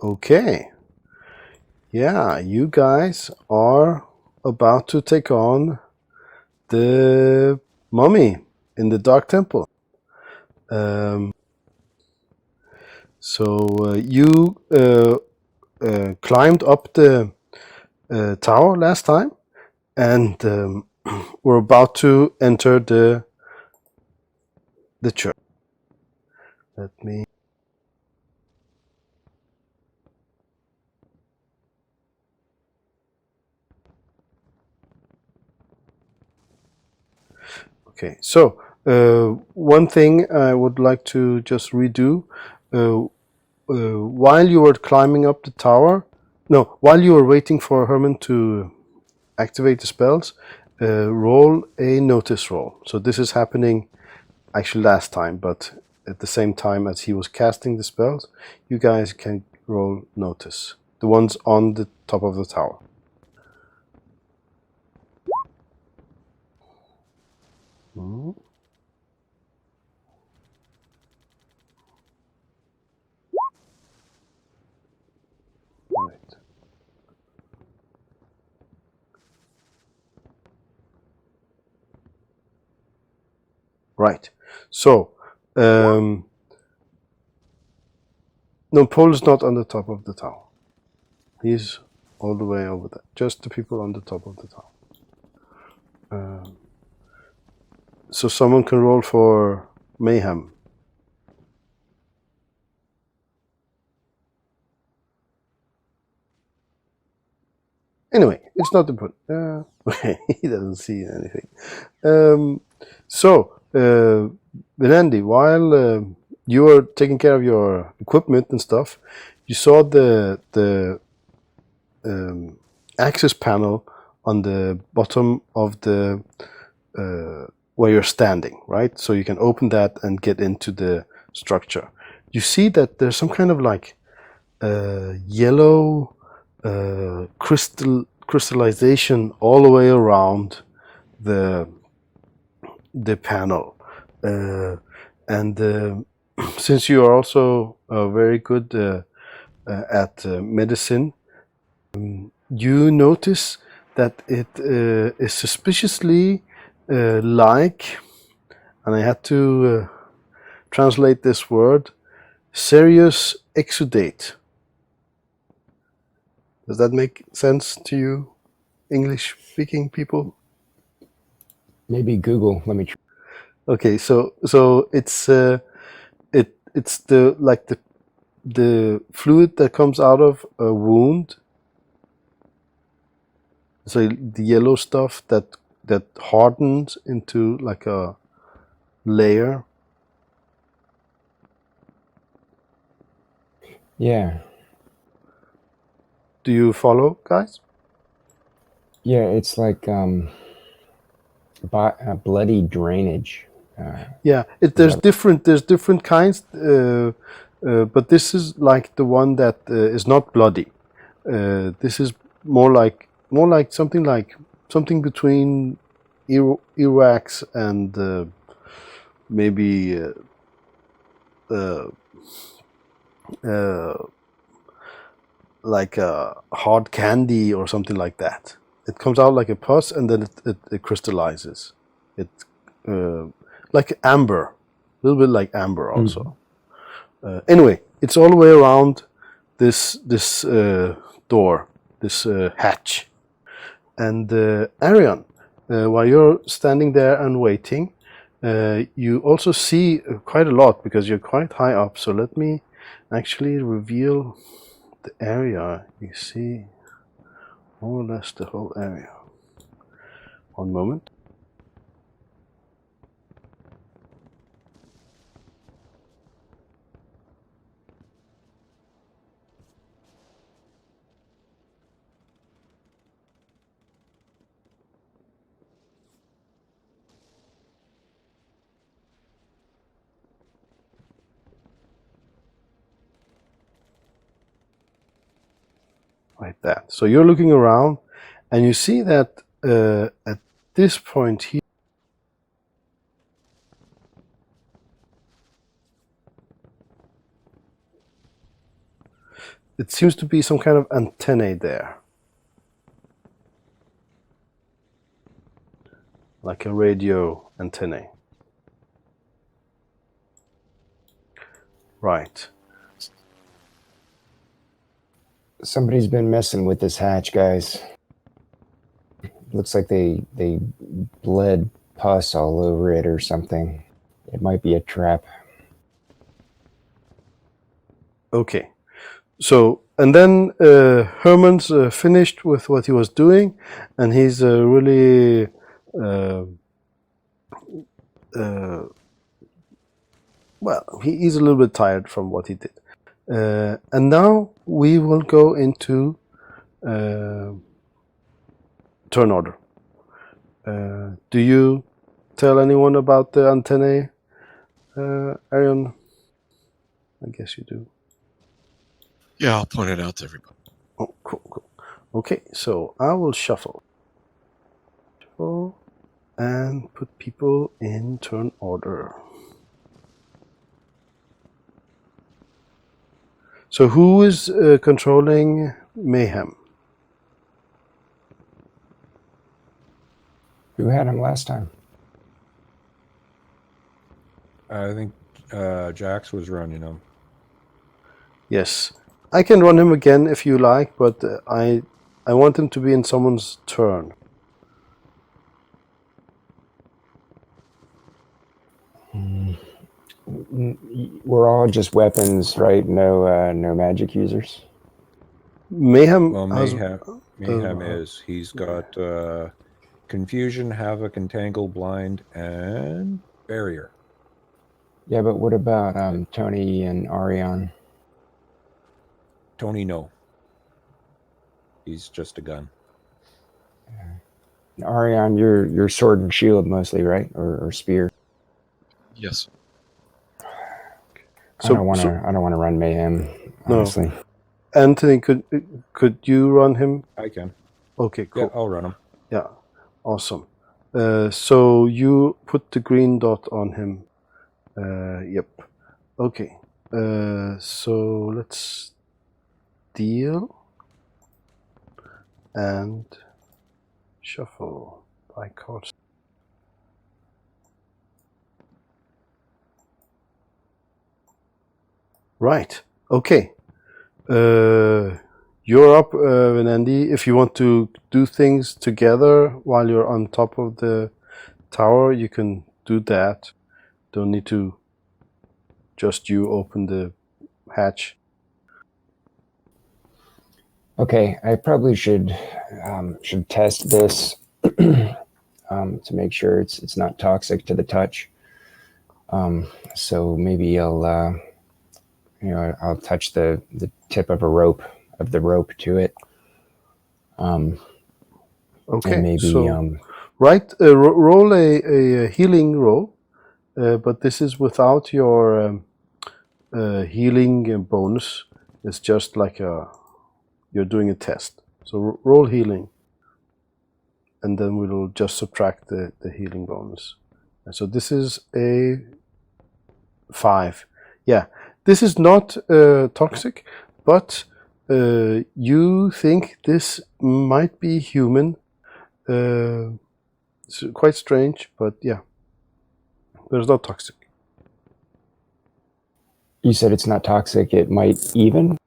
Okay. Yeah, you guys are about to take on the mummy in the Dark Temple. You climbed up the tower last time, and we're about to enter the church. Let me. Okay, so one thing I would like to just redo. While you were climbing up the tower, no, while you were waiting for Herman to activate the spells, roll a notice roll. So this is happening actually last time, but at the same time as he was casting the spells, you guys can roll notice. The ones on the top of the tower. Right. Right. So, no, Paul is not on the top of the tower. He's all the way over there. Just the people on the top of the tower. So someone can roll for mayhem. Anyway, it's not important. Okay, he doesn't see anything. Benandi, while you were taking care of your equipment and stuff, you saw the access panel on the bottom of the where you're standing, right? So you can open that and get into the structure. You see that there's some kind of like yellow crystallization all the way around the panel, and since you are also very good at medicine, you notice that it is suspiciously like, and I had to translate this word, serious exudate. Does that make sense to you, English-speaking people? Maybe Google. Let me try. Okay, so it's it's the fluid that comes out of a wound. So the yellow stuff that hardens into like a layer. Yeah. Do you follow, guys? Yeah, it's like bloody drainage. Yeah, there's different kinds, but this is like the one that is not bloody. This is more like something between earwax and maybe like a hard candy or something like that. It comes out like a pus and then it crystallizes. It like amber, a little bit like amber also. Anyway, it's all the way around this door, this hatch. And Arion, while you're standing there and waiting, you also see quite a lot because you're quite high up. So let me actually reveal the area. You see more or less the whole area. One moment. Like that. So you're looking around and you see that at this point here, it seems to be some kind of antennae there. Like a radio antennae. Right. Somebody's been messing with this hatch, guys. Looks like they bled pus all over it or something. It might be a trap. Okay. So, and then Herman's finished with what he was doing, and he's really well, he's a little bit tired from what he did. And now we will go into turn order. Do you tell anyone about the antennae, Arion? I guess you do. Yeah, I'll point it out to everybody. Oh, cool. Okay, so I will shuffle and put people in turn order. So who is controlling Mayhem? Who had him last time? I think Jax was running him. Yes, I can run him again if you like, but I want him to be in someone's turn. We're all just weapons, right? No, no magic users. Mayhem. Well, Mayhem is. He's got Confusion, Havoc, Entangle, Blind, and Barrier. Yeah, but what about Tony and Arion? Tony, no. He's just a gun. Arion, you're sword and shield mostly, right? Or spear. Yes. I don't want to run Mayhem, honestly. No. Anthony, could you run him? I can. Okay, cool. Yeah, I'll run him. Yeah, awesome. So you put the green dot on him. Yep. Okay. So let's deal and shuffle by cards. Right. Okay. You're up, Venandi. If you want to do things together while you're on top of the tower, you can do that. Don't need to just you open the hatch. Okay, I probably should test this to make sure it's not toxic to the touch. So maybe I'll I'll touch the tip of the rope to it. Okay. And maybe so, right. Roll a healing roll, but this is without your healing bonus. It's just like you're doing a test. So roll healing, and then we'll just subtract the healing bonus. And so this is a 5. Yeah, this is not toxic, but you think this might be human. It's quite strange, but yeah, but it's not toxic. You said it's not toxic. It might even.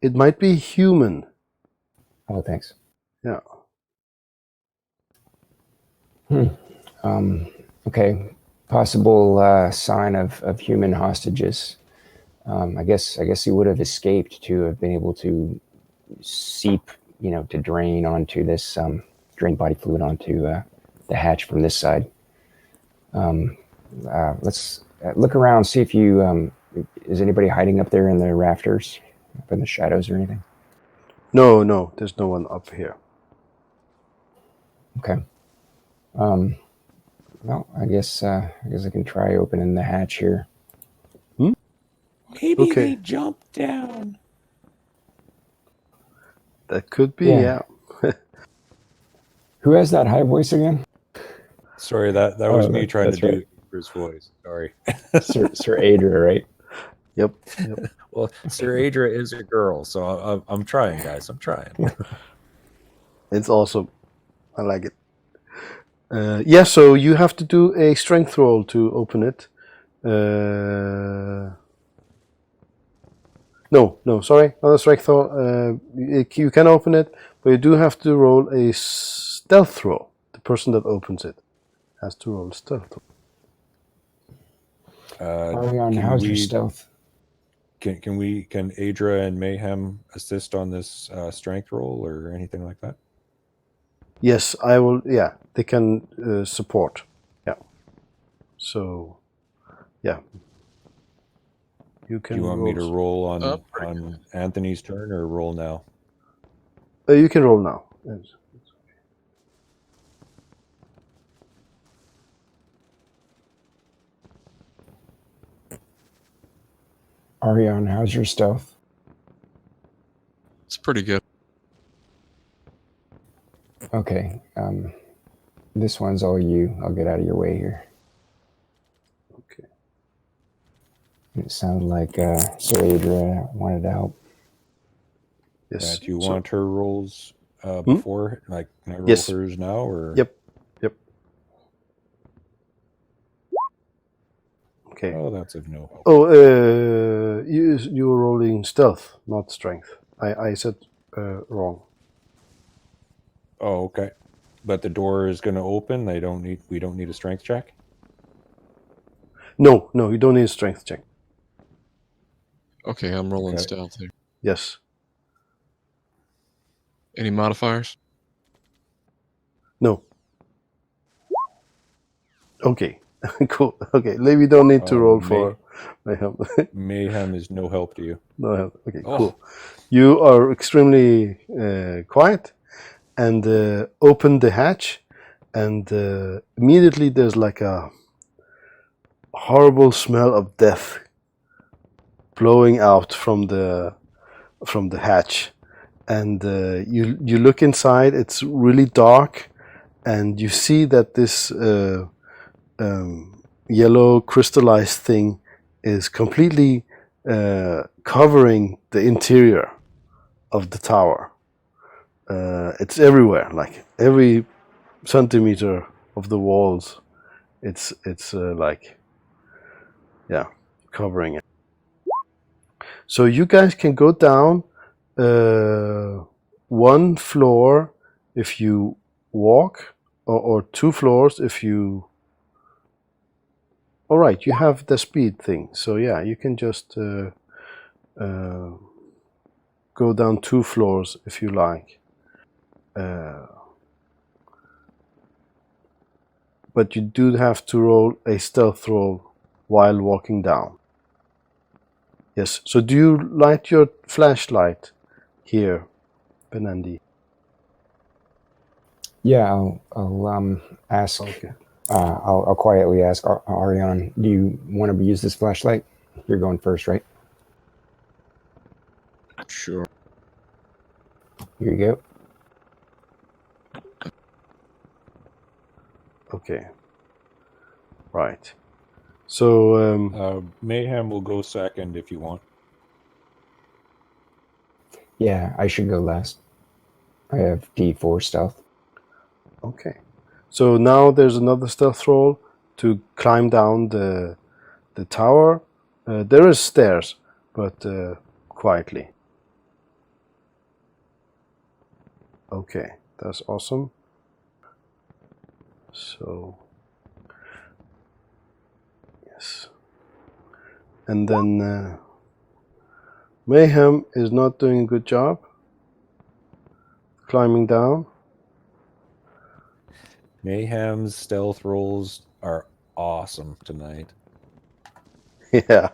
It might be human. Oh, thanks. Yeah. Okay. Possible sign of human hostages. I guess he would have escaped to have been able to seep, to drain onto this, drain body fluid onto the hatch from this side. Let's look around, see if you, is anybody hiding up there in the rafters, up in the shadows or anything? No, there's no one up here. Okay. Well, I guess I can try opening the hatch here. Maybe Okay. they jumped down. That could be, Yeah. Who has that high voice again? Sorry, that was me trying to that's right. do his voice. Sorry. Sir Adria, right? Yep. Yep. Well, Sir Adria is a girl, so I'm trying, guys. I'm trying. It's awesome. I like it. Yeah, so you have to do a strength roll to open it. No, sorry, not a strength roll. You can open it, but you do have to roll a stealth roll. The person that opens it has to roll a stealth roll. Arion, Can how's your we- stealth? Can Adria and Mayhem assist on this strength roll or anything like that? Yes, I will. Yeah, they can support. Yeah. So, yeah. You Do can. you want me to roll on pretty on Anthony's turn or roll now? You can roll now. Yes. Arion, how's your stealth? It's pretty good. Okay. This one's all you. I'll get out of your way here. Okay. It sounded like Sir Adria wanted to help. Yes. Do you so- want her rolls before? Like, can I roll Yes. hers now? Or Yep. Yep. Okay. Oh, that's of no help. Oh, you were rolling stealth, not strength. I said wrong. Oh, okay. But the door is going to open. We don't need a strength check. No, you don't need a strength check. Okay, I'm rolling Okay. stealth here. Yes. Any modifiers? No. Okay. Cool. Okay. Maybe don't need to roll for mayhem. Mayhem is no help to you. No help. Okay. Oh. Cool. You are extremely quiet and open the hatch, and immediately there's like a horrible smell of death blowing out from the hatch, and you look inside. It's really dark, and you see that this yellow crystallized thing is completely covering the interior of the tower. It's everywhere, like every centimeter of the walls. It's like, yeah, covering it. So you guys can go down one floor if you walk, or 2 floors if you. All right, you have the speed thing, so yeah, you can just go down 2 floors if you like. But you do have to roll a stealth roll while walking down. Yes, so do you light your flashlight here, Benandi? Yeah, I'll ask. Okay. I'll quietly ask Arion, do you want to use this flashlight? You're going first, right? Sure. Here you go. Okay. Right. So Mayhem will go second if you want. Yeah, I should go last. I have D4 stealth. okay. So now there's another stealth roll to climb down the tower. There is stairs, but quietly. Okay, that's awesome. So yes, and then Mayhem is not doing a good job climbing down. Mayhem's stealth rolls are awesome tonight. Yeah.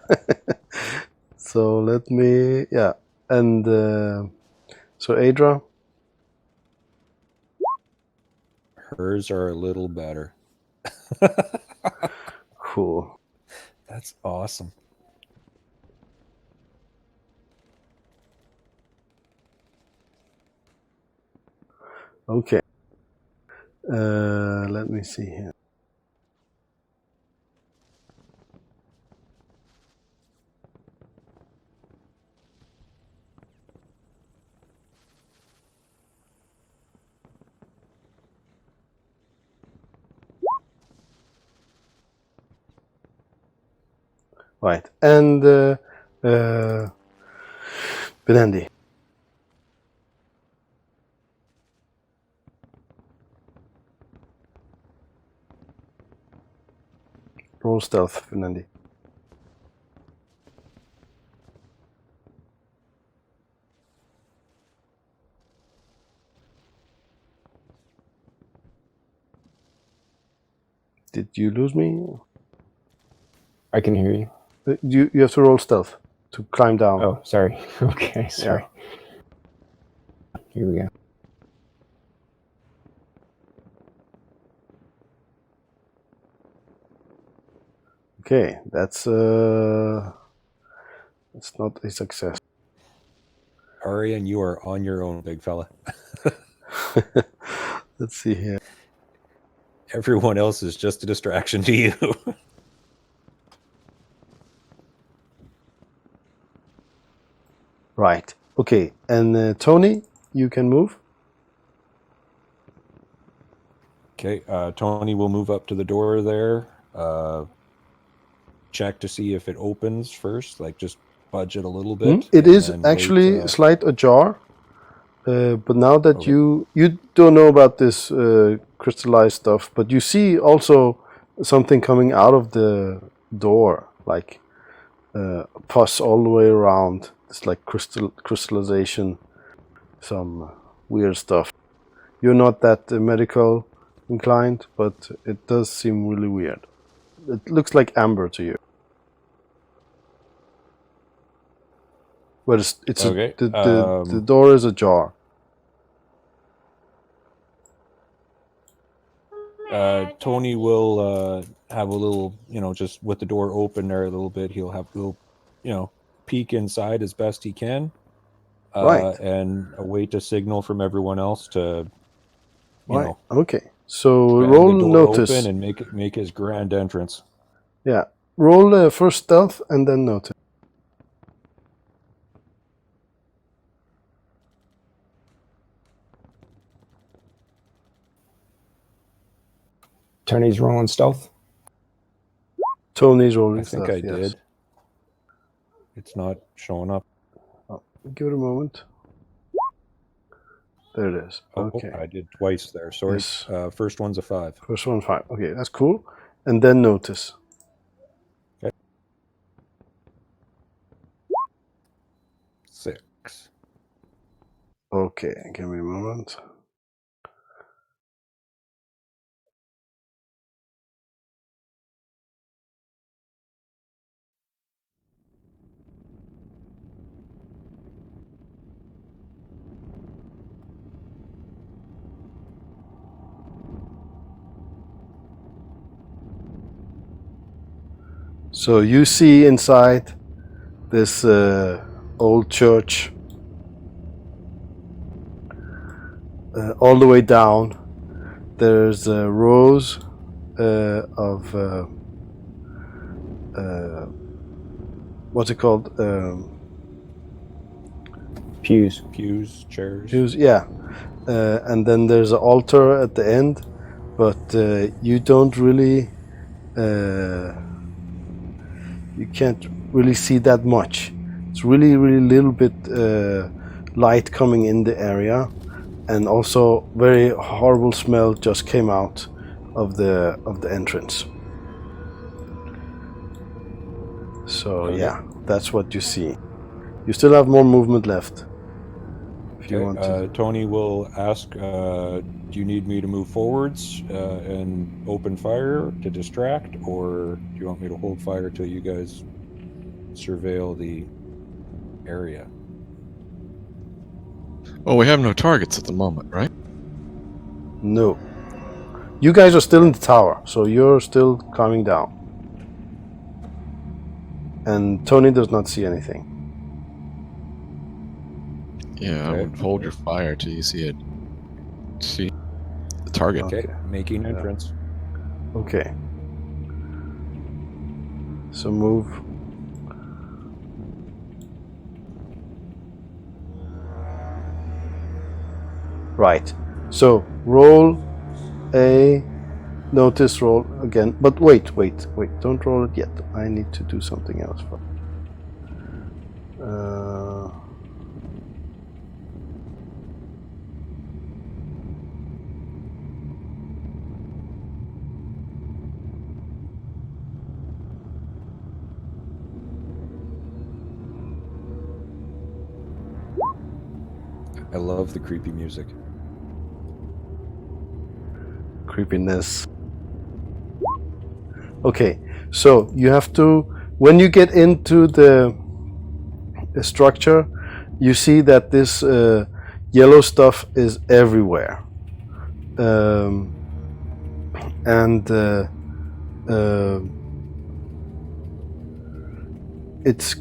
So let me, yeah, and so Adra. Hers are a little better. Cool. That's awesome. Okay. Let me see here. Right. And Benendi. Roll stealth, Benendi. Did you lose me? I can hear you. You have to roll stealth to climb down. Oh, sorry. Okay, sorry. Here we go. Okay, that's not a success. Arian, you are on your own, big fella. Let's see here. Everyone else is just a distraction to you. Right. Okay, and Tony, you can move. Okay, Tony will move up to the door there. Check to see if it opens first, like just budge it a little bit. It and is then actually wait, slight ajar, but now that Okay. you don't know about this crystallized stuff, but you see also something coming out of the door, like pus all the way around. It's like crystallization, some weird stuff. You're not that medical inclined, but it does seem really weird. It looks like amber to you. But it's Okay, the door is ajar. Tony will have a little, just with the door open there a little bit, he'll have a little, peek inside as best he can. Right. And await a signal from everyone else to, Right. Okay. So bang roll the door notice. open and make his grand entrance. Yeah. Roll first stealth and then notice. Tony's rolling stealth. Tony's rolling I think stealth. I yes. did. It's not showing up. Oh, give it a moment. There it is. Oh, Okay. I did twice there. Sorry. Yes. First one's a 5. First one 5. Okay, that's cool. And then notice. Okay. 6. Okay, give me a moment. So you see inside this old church, all the way down, there's rows of what's it called? Pews. Pews, chairs. Pews, yeah. And then there's an altar at the end, but you don't really, you can't really see that much. It's really little bit light coming in the area, and also very horrible smell just came out of the entrance. So Okay. yeah, that's what you see. You still have more movement left. If you want to. Tony will ask, do you need me to move forwards and open fire to distract, or do you want me to hold fire till you guys surveil the area? Well, we have no targets at the moment, right? No. You guys are still in the tower, so you're still climbing down. And Tony does not see anything. Yeah, I Okay. would hold your fire till you see it. See the target. Okay, making entrance. Okay. So move. Right. So roll a notice roll again. But wait. Don't roll it yet. I need to do something else first. I love the creepy music. Creepiness. Okay, so you have to, when you get into the structure, you see that this yellow stuff is everywhere, and it's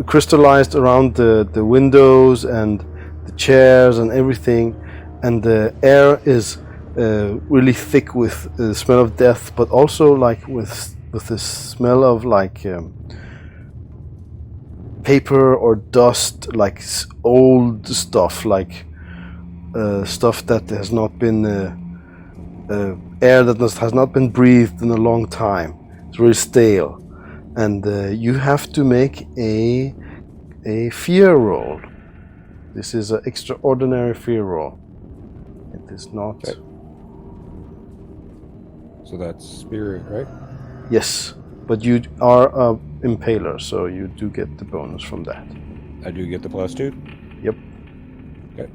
crystallized around the windows and the chairs and everything, and the air is really thick with the smell of death, but also like with the smell of like paper or dust, like old stuff, like stuff that has not been air that has not been breathed in a long time. It's really stale, and you have to make a fear roll. This is an extraordinary fear roll. It is not. Okay. So that's spirit, right? Yes, but you are a impaler, so you do get the bonus from that. I do get the +2? Yep. Okay.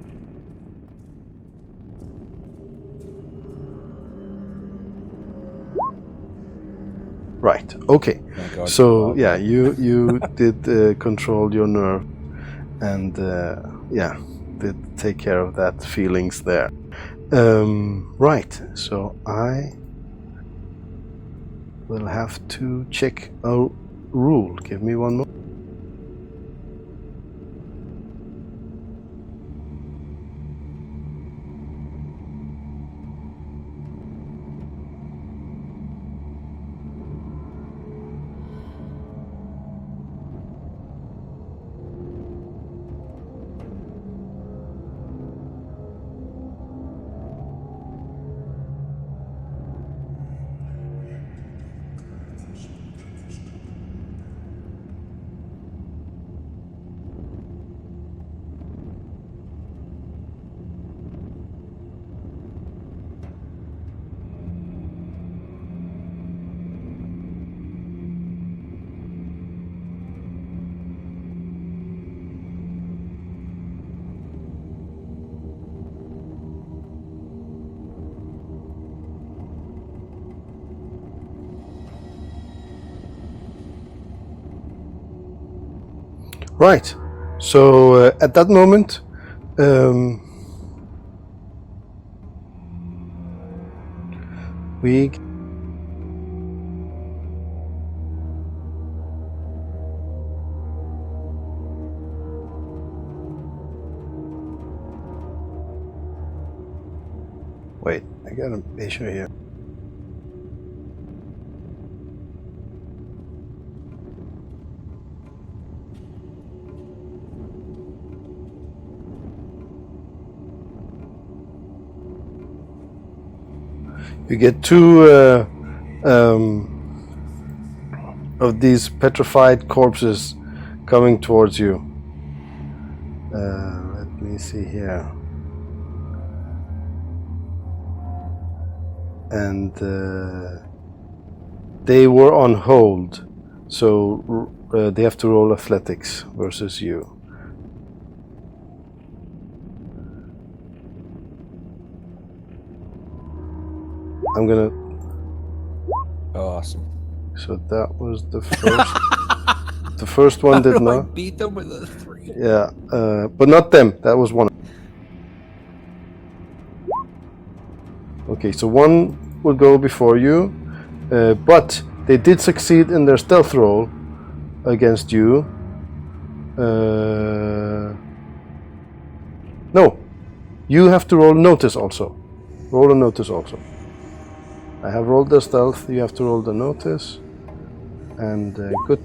Right. Okay. Thank God. So yeah, you did control your nerve, and yeah, did take care of that feelings there. Right. So I will have to check a rule. Give me one more. Right. So at that moment, we wait. I got an issue here. You get two of these petrified corpses coming towards you. Let me see here. And they were on hold, so they have to roll athletics versus you. I'm gonna. Awesome. So that was the first. The first one did I not. beat them with a 3. Yeah, but not them. That was one. Okay, so one will go before you, but they did succeed in their stealth roll against you. No, you have to roll notice also. Roll a notice also. I have rolled the stealth, you have to roll the notice. And good.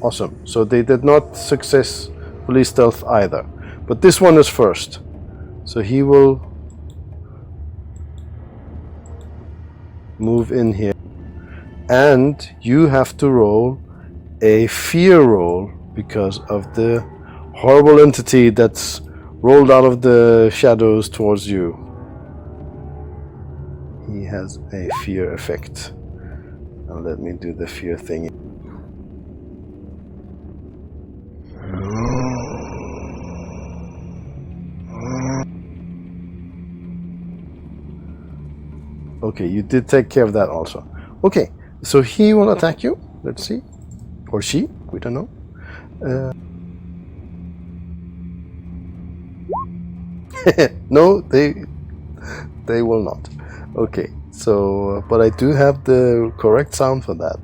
Awesome. So they did not successfully stealth either. But this one is first. So he will move in here. And you have to roll a fear roll because of the horrible entity that's rolled out of the shadows towards you. He has a fear effect. Now let me do the fear thing. Okay, you did take care of that also. Okay, so he will attack you. Let's see. Or she, we don't know. No, they will not. Okay, so, but I do have the correct sound for that.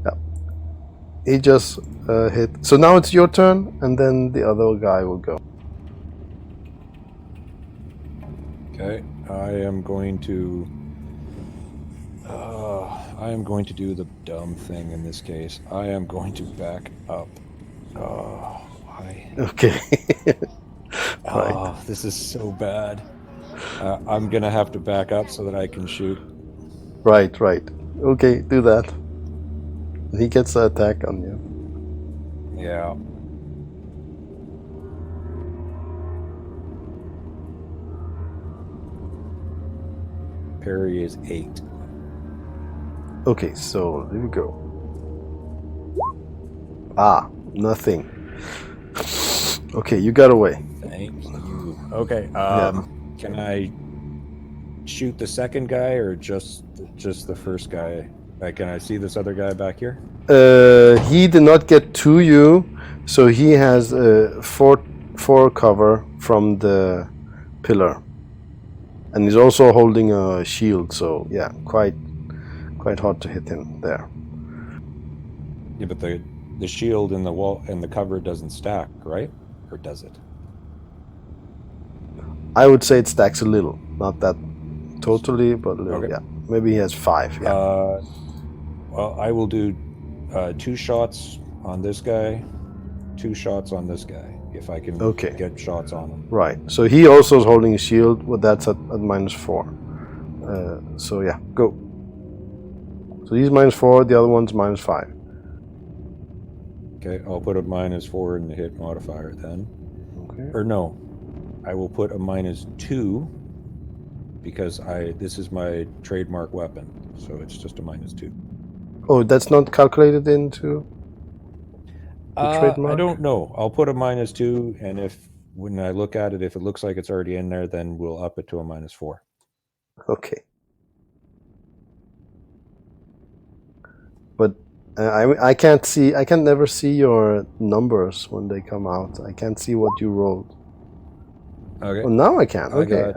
Yeah. He just hit. So now it's your turn, and then the other guy will go. Okay, I am going to do the dumb thing in this case. I am going to back up. Oh, why? Okay. Right. Oh, this is so bad. I'm gonna have to back up so that I can shoot. Right. Okay, do that. He gets an attack on you. Yeah. Parry is 8. Okay, so there we go. Ah, nothing. Okay, you got away. Thank you. Okay. Yeah. Can I shoot the second guy or just the first guy? Can I see this other guy back here? He did not get to you, so he has four cover from the pillar, and he's also holding a shield. So yeah, quite hard to hit him there. Yeah, but the shield and the wall and the cover doesn't stack, right? Or does it? I would say it stacks a little, not that totally, but a little. Okay. Yeah, maybe he has 5. Yeah. Well, I will do 2 shots on this guy, 2 shots on this guy, if I can get shots on him. Right. So he also is holding a shield, but that's at -4. So yeah, go. So he's -4, the other one's -5. Okay, I'll put a -4 in the hit modifier then. Okay. Or no, I will put a -2 because this is my trademark weapon, so it's just a -2. Oh, that's not calculated into the trademark? I don't know. I'll put a -2, and when I look at it, if it looks like it's already in there, then we'll up it to a -4. Okay. But I can't see. I can never see your numbers when they come out. I can't see what you rolled. Okay. Oh, now I can. Okay.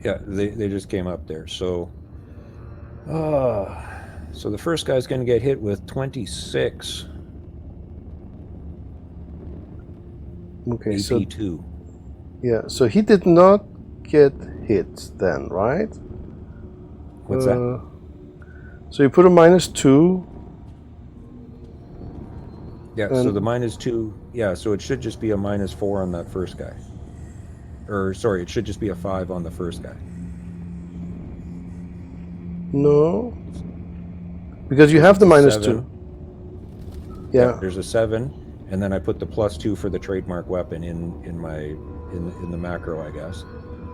Yeah, they just came up there. So, so the first guy's going to get hit with 26. Okay. AP2. So yeah. So he did not get hit then, right? What's that? So you put a -2. Yeah, so the -2, yeah, so it should just be a -4 on that first guy. Or, sorry, it should just be a 5 on the first guy. No. Because you have the -2. Yeah. There's a 7, and then I put the +2 for the trademark weapon in the macro, I guess.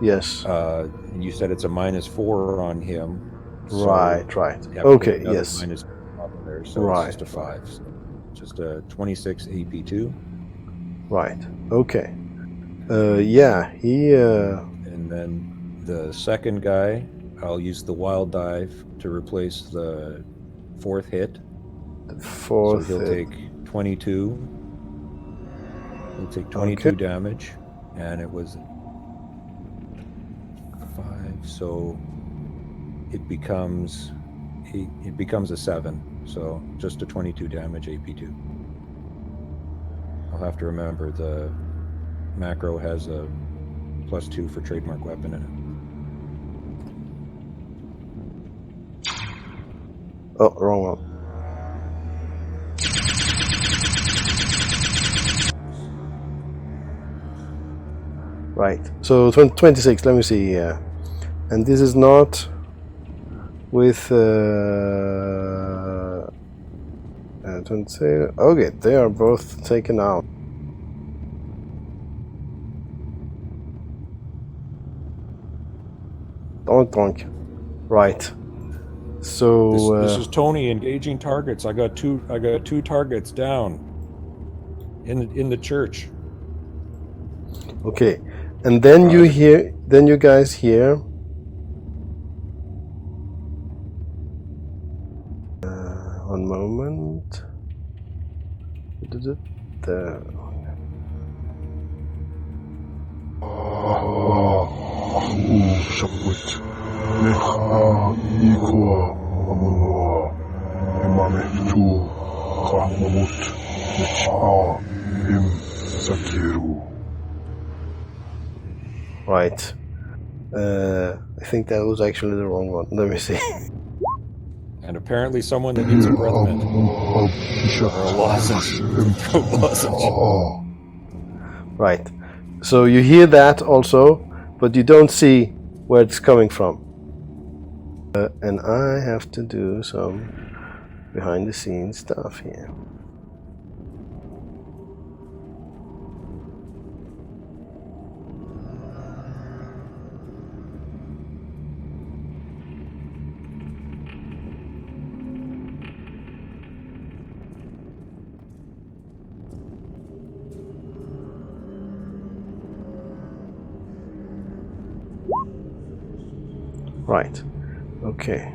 Yes. And you said it's a -4 on him. So Right. Okay, yes. Minus up there, so Right. it's just a 5. So just a 26 AP2. Right. Okay. Yeah, he... And then the second guy, I'll use the wild dive to replace the 4th hit. The 4th so he'll hit. take 22. He'll take 22 damage, and it was 5. So it becomes a 7. So just a 22 damage AP2. I'll have to remember the macro has a +2 for trademark weapon in it. Oh, wrong one. Right. So 26. Let me see here. And this is not with 26. Okay, they are both taken out. Donk. Right. So This is Tony engaging targets. I got two targets down in the church. okay, and then you hear. Then you guys hear. One moment. There. شقوت نخا إيكوا ومنوا إما مفتو قهمموت نتشعى إم سكيرو. Right. I think that was actually the wrong one. Let me see. And apparently someone that needs a breath mint. Or a lozenge. Throat lozenge. Right. So you hear that also, but you don't see where it's coming from. And I have to do some behind the scenes stuff here. Right. Okay.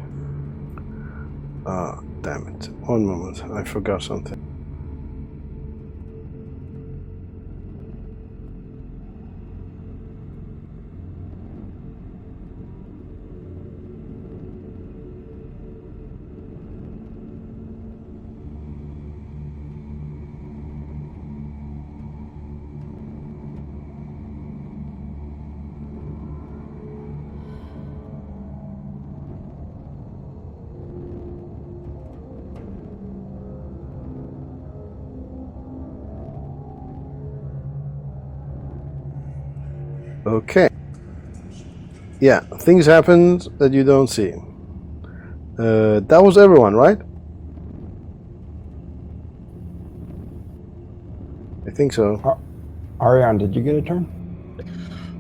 Ah, damn it. One moment. I forgot something. Okay. Yeah, things happened that you don't see. That was everyone, right? I think so. Ariane, did you get a turn?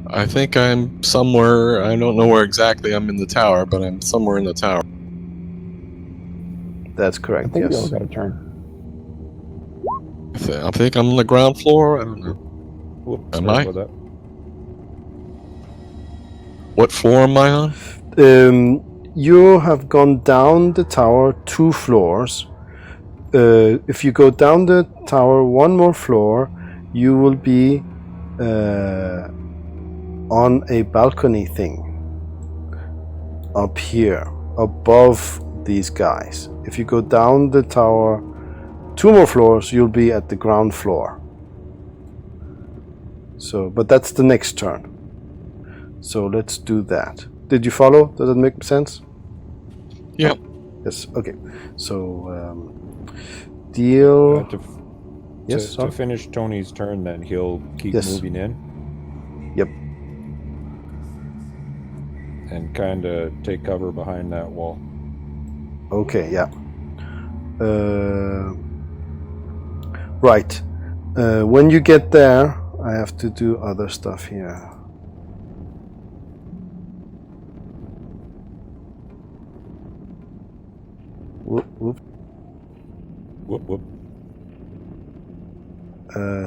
I think I'm somewhere. I don't know where exactly I'm in the tower, but I'm somewhere in the tower. That's I correct, think we all yes. got a turn. I think I'm on the ground floor. I don't know. Whoops, Am sorry I? about that. What floor am I on? You have gone down the tower 2 floors. If you go down the tower 1 more floor, you will be on a balcony thing up here, above these guys. If you go down the tower 2 more floors, you'll be at the ground floor. So, but that's the next turn. So let's do that. Did you follow? Does that make sense? Yep. Yes. Okay. So deal. Yes. To finish Tony's turn, then he'll keep Yes. moving in. Yep. And kind of take cover behind that wall. Okay. Yeah. Right. When you get there, I have to do other stuff here. Whoop, whoop. Whoop, whoop.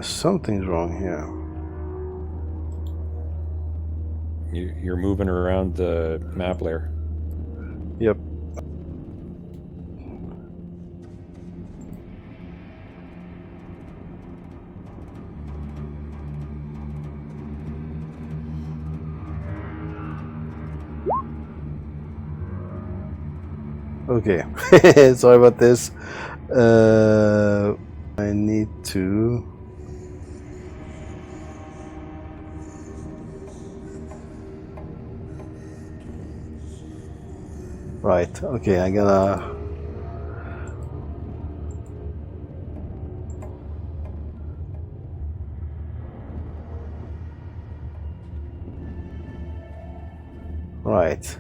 Something's wrong here. You're moving around the map layer. Yep. Okay. Sorry about this. I need to. Right. Okay. I gotta. Right.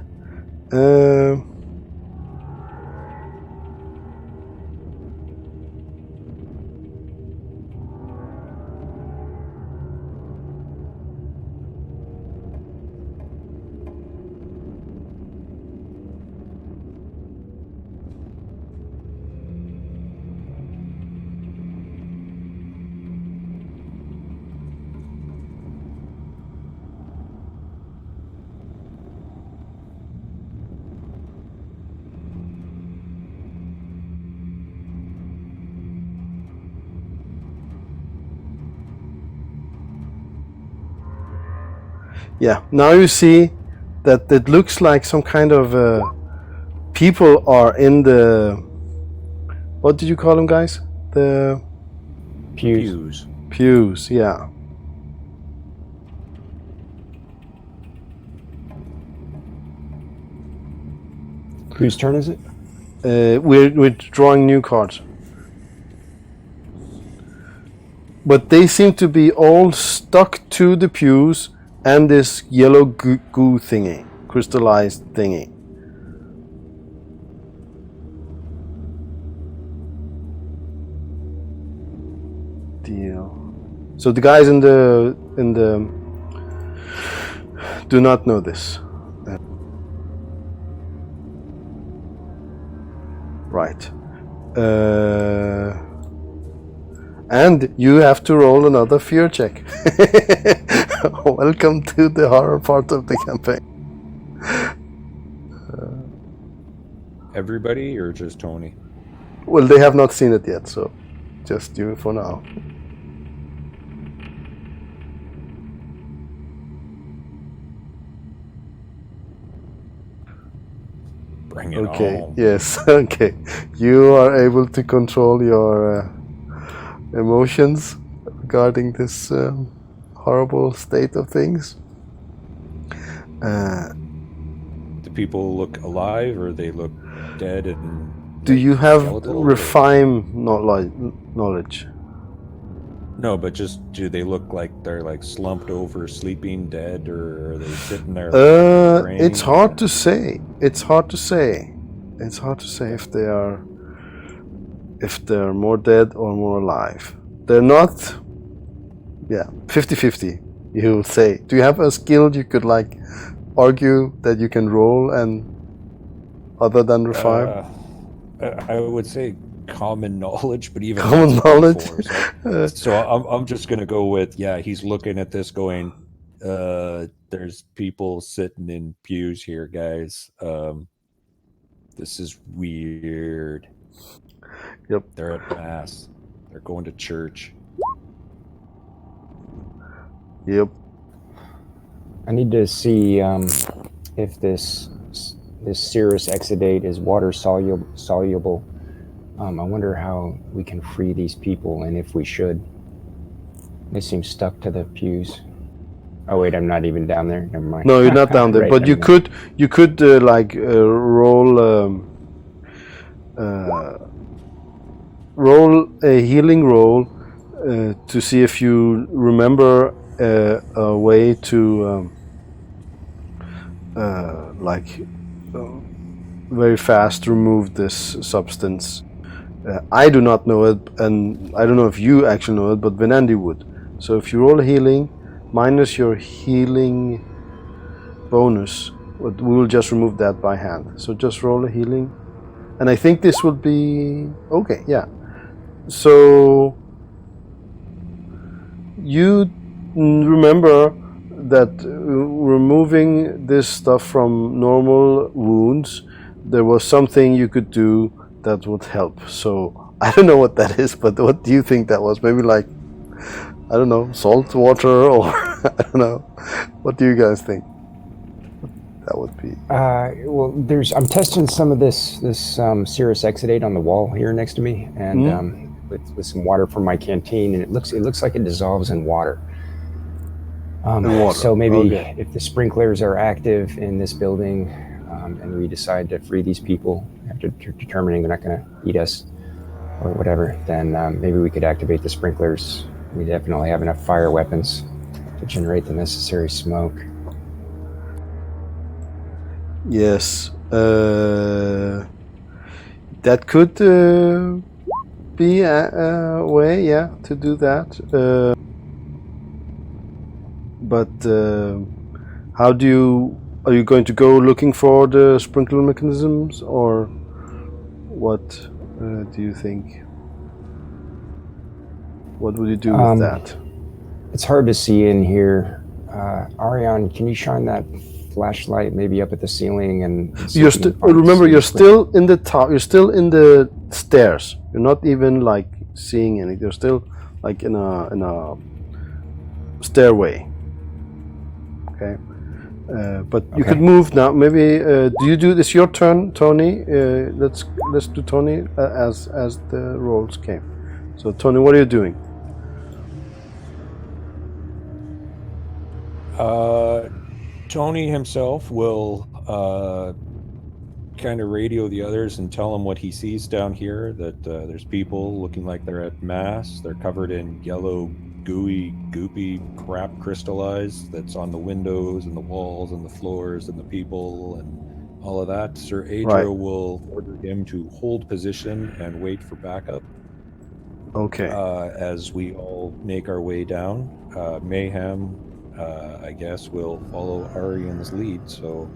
Yeah, now you see that it looks like some kind of people are in the, what did you call them, guys? The Pews. pews, yeah. Whose turn is it? We're drawing new cards. But they seem to be all stuck to the pews and this yellow goo thingy, crystallized thingy. Deal. So the guys in the do not know this. Right. And you have to roll another fear check. Welcome to the horror part of the campaign. Everybody or just Tony? Well, they have not seen it yet, so just you for now. Bring it Okay, on. yes, okay. You are able to control your emotions regarding this horrible state of things. Do people look alive or they look dead and Do you have skeletal, refine knowledge? No, but just do they look like they're like slumped over, sleeping, dead, or are they sitting there? It's hard to say. It's hard to say if they're more dead or more alive. They're not. Yeah, 50-50. You would say. Do you have a skill you could like argue that you can roll and other than refine? I would say common knowledge, but even Common that's knowledge. before, so I'm just gonna go with he's looking at this going, there's people sitting in pews here, guys. This is weird. Yep. They're at mass. They're going to church. Yep. I need to see if this serous exudate is water soluble. I wonder how we can free these people, and if we should. They seem stuck to the pews. Oh wait, I'm not even down there. Never mind. No, you're not down there. Right, but you could roll a healing roll to see if you remember a way to very fast remove this substance. I do not know it, and I don't know if you actually know it, but Venandi would. So if you roll healing, minus your healing bonus, we will just remove that by hand. So just roll a healing, and I think this would be okay. Yeah. So you remember that removing this stuff from normal wounds, there was something you could do that would help. So I don't know what that is, but what do you think that was? Maybe like, I don't know, salt water, or I don't know. What do you guys think that would be? Well, I'm testing some of this serous exudate on the wall here next to me, and with some water from my canteen, and it looks like it dissolves in water. So maybe if the sprinklers are active in this building, and we decide to free these people after determining they're not going to eat us or whatever, then maybe we could activate the sprinklers. We definitely have enough fire weapons to generate the necessary smoke. Yes. That could be a way, yeah, to do that. But how do you... Are you going to go looking for the sprinkler mechanisms, or what do you think? What would you do with that? It's hard to see in here. Ariane, can you shine that flashlight maybe up at the ceiling and see You're if you can find remember, some you're print? still in the top. You're still in the stairs. You're not even like seeing anything. You're still like in a stairway. Okay, but you could move now. Maybe do you do this? Your turn, Tony. Let's do Tony as the rolls came. So Tony, what are you doing? Tony himself will kind of radio the others and tell them what he sees down here, that there's people looking like they're at mass. They're covered in yellow, gooey, goopy crap crystallized that's on the windows and the walls and the floors and the people and all of that. Sir Adro will order him to hold position and wait for backup. Okay. As we all make our way down. Mayhem, I guess, will follow Arian's lead. So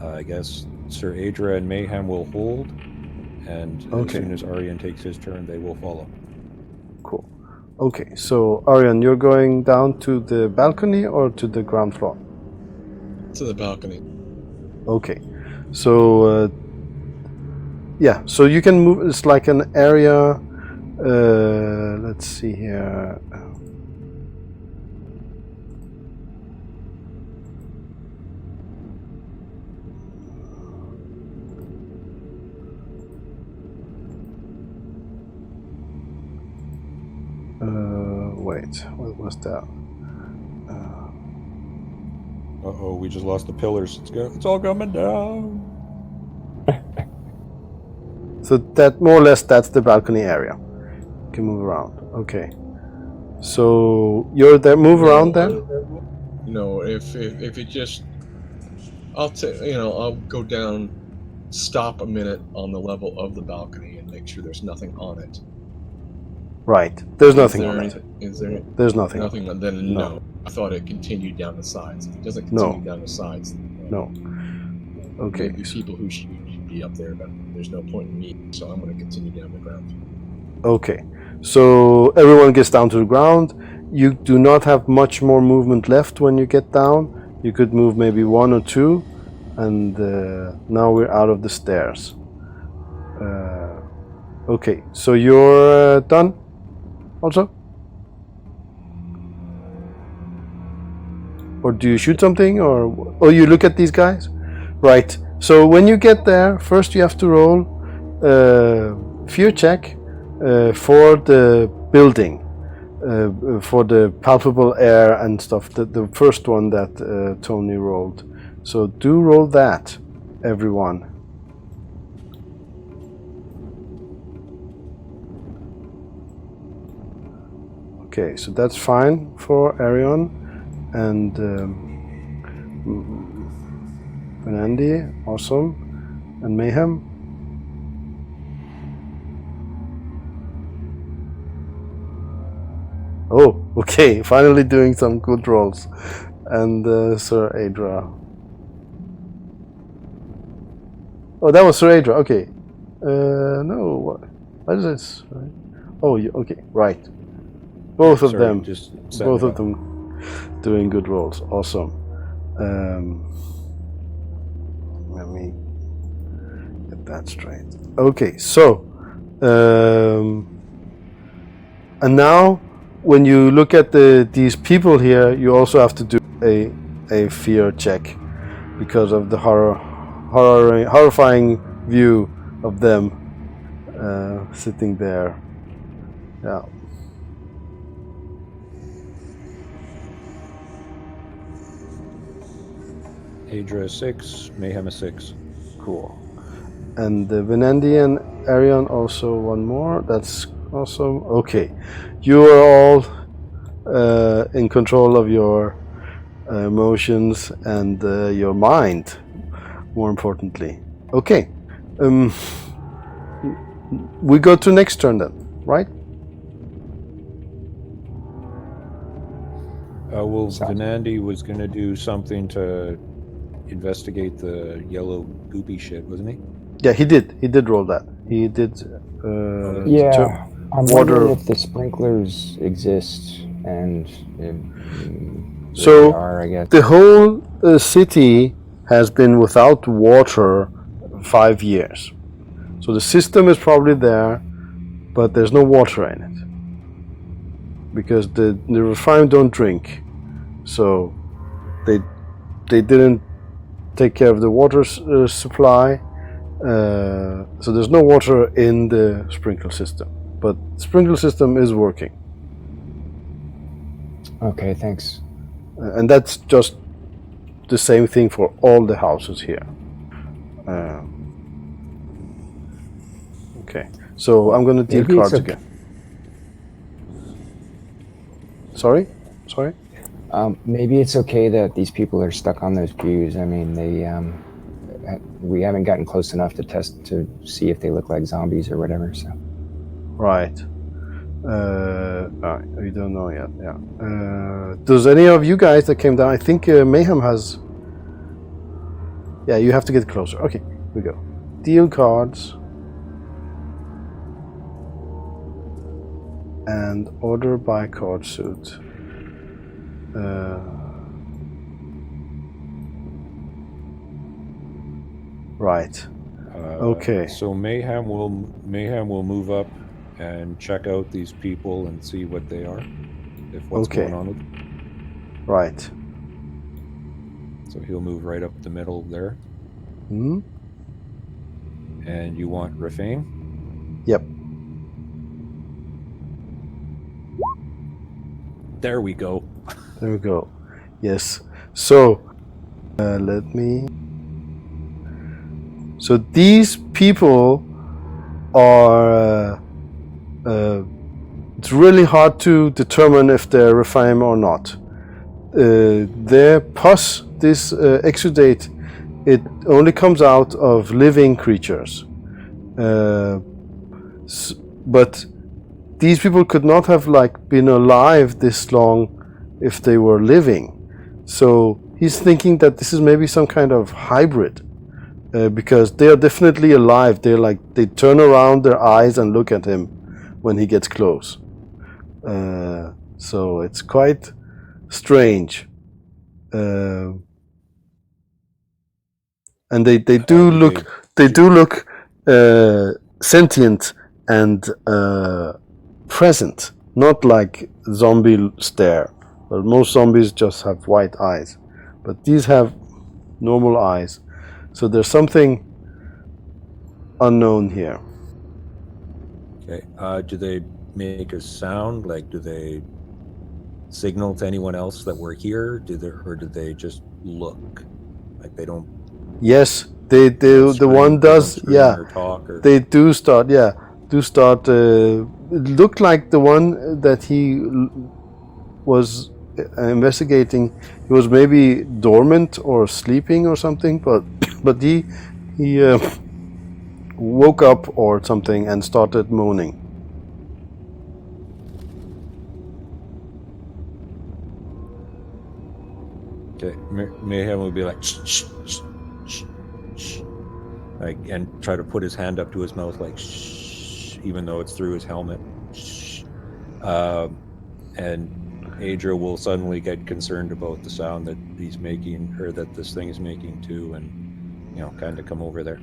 I guess Sir Adra and Mayhem will hold, and as soon as Arian takes his turn, they will follow. Cool. Okay, so Arian, you're going down to the balcony or to the ground floor? To the balcony. Okay, so yeah, so you can move. It's like an area. Let's see here. Wait, what was that? Uh-oh, we just lost the pillars. It's all coming down. So that more or less, that's the balcony area. You can move around. Okay. So you're there. Move around then. No, if it just, I'll go down, stop a minute on the level of the balcony, and make sure there's nothing on it. Right. There's nothing on it. Is there? There's nothing. Nothing. Then no. I thought it continued down the sides. If it doesn't continue down the sides, then no. Okay. Maybe people who should be up there, but there's no point in me. So I'm going to continue down the ground. Okay. So everyone gets down to the ground. You do not have much more movement left when you get down. You could move maybe one or two, and now we're out of the stairs. Okay. So you're done. Also? Or do you shoot something, or you look at these guys? Right. So when you get there, first you have to roll fear check for the building, for the palpable air and stuff. The first one that Tony rolled. So do roll that, everyone. Okay, so that's fine for Arion and Andy, awesome, and Mayhem. Oh, okay, finally doing some good rolls. And Sir Adra. Oh, that was Sir Adra, okay. No, what is this? Oh, okay, right. Both of them doing good rolls. Awesome. Let me get that straight. Okay, so and now when you look at these people here, you also have to do a fear check because of the horrifying view of them sitting there. Yeah. Adra 6, Mayhem 6. Cool. And Venandi and Arion also one more. That's awesome. Okay. You are all in control of your emotions and your mind. more importantly. Okay. We go to next turn then, right? Well, Sounds- Venandi was going to do something to investigate the yellow goopy shit, wasn't he? Yeah, he did. He did roll that. He did. Yeah, I'm water- wondering if the sprinklers exist, and if, So, they are, I guess. The whole city has been without water 5 years. So the system is probably there, but there's no water in it. Because the refined don't drink. So they didn't take care of the water supply. So there's no water in the sprinkler system. But the sprinkler system is working. Okay, thanks. And that's just the same thing for all the houses here. Okay, so I'm going to deal Maybe it's cards okay. again. Sorry? Maybe it's okay that these people are stuck on those pews. I mean, we haven't gotten close enough to test to see if they look like zombies or whatever. So Right. We don't know yet. Yeah. Does any of you guys that came down? I think Mayhem has. Yeah, you have to get closer. Okay, here we go. Deal cards. And order by card suit. Right. Okay. So Mayhem will move up and check out these people and see what they are, if what's Okay. going on with them. Right. So he'll move right up the middle there. Hmm? And you want Rafane? Yep. There we go. There we go. Yes. So, let me. So these people are. It's really hard to determine if they're Rephaim or not. Their pus, this exudate, it only comes out of living creatures. But these people could not have been alive this long if they were living. So he's thinking that this is maybe some kind of hybrid, because they are definitely alive. They turn around their eyes and look at him when he gets close. So it's quite strange. And they do look sentient and present, not like zombie stare. But most zombies just have white eyes, but these have normal eyes. So there's something unknown here. Okay. Do they make a sound? Do they signal to anyone else that we're here? Or do they just look? They don't. Yes, they do. The one does. Yeah, or talk or... they do start. Yeah, do start. It looked like the one that he was investigating. He was maybe dormant or sleeping or something, but he woke up or something and started moaning. Okay, Mayhem would be like, shh, shh, shh, shh, shh. And try to put his hand up to his mouth, shh, even though it's through his helmet. Shh. And Adria will suddenly get concerned about the sound that he's making, or that this thing is making too, and kind of come over there.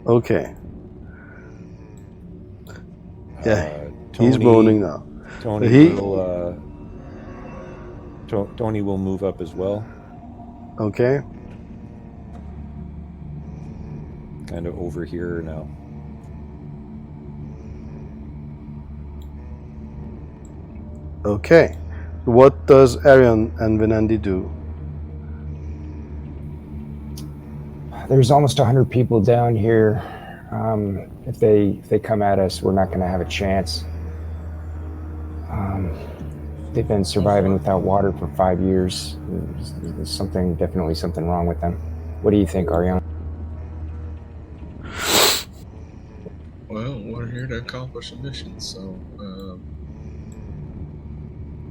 Okay. Yeah, Tony, he's moaning now. Tony will move up as well. Okay. Kind of over here now. Okay. What does Arion and Venandi do? There's almost 100 people down here. If they come at us, we're not going to have a chance. They've been surviving without water for 5 years. There's definitely something wrong with them. What do you think, Ariane? Well, we're here to accomplish a mission, so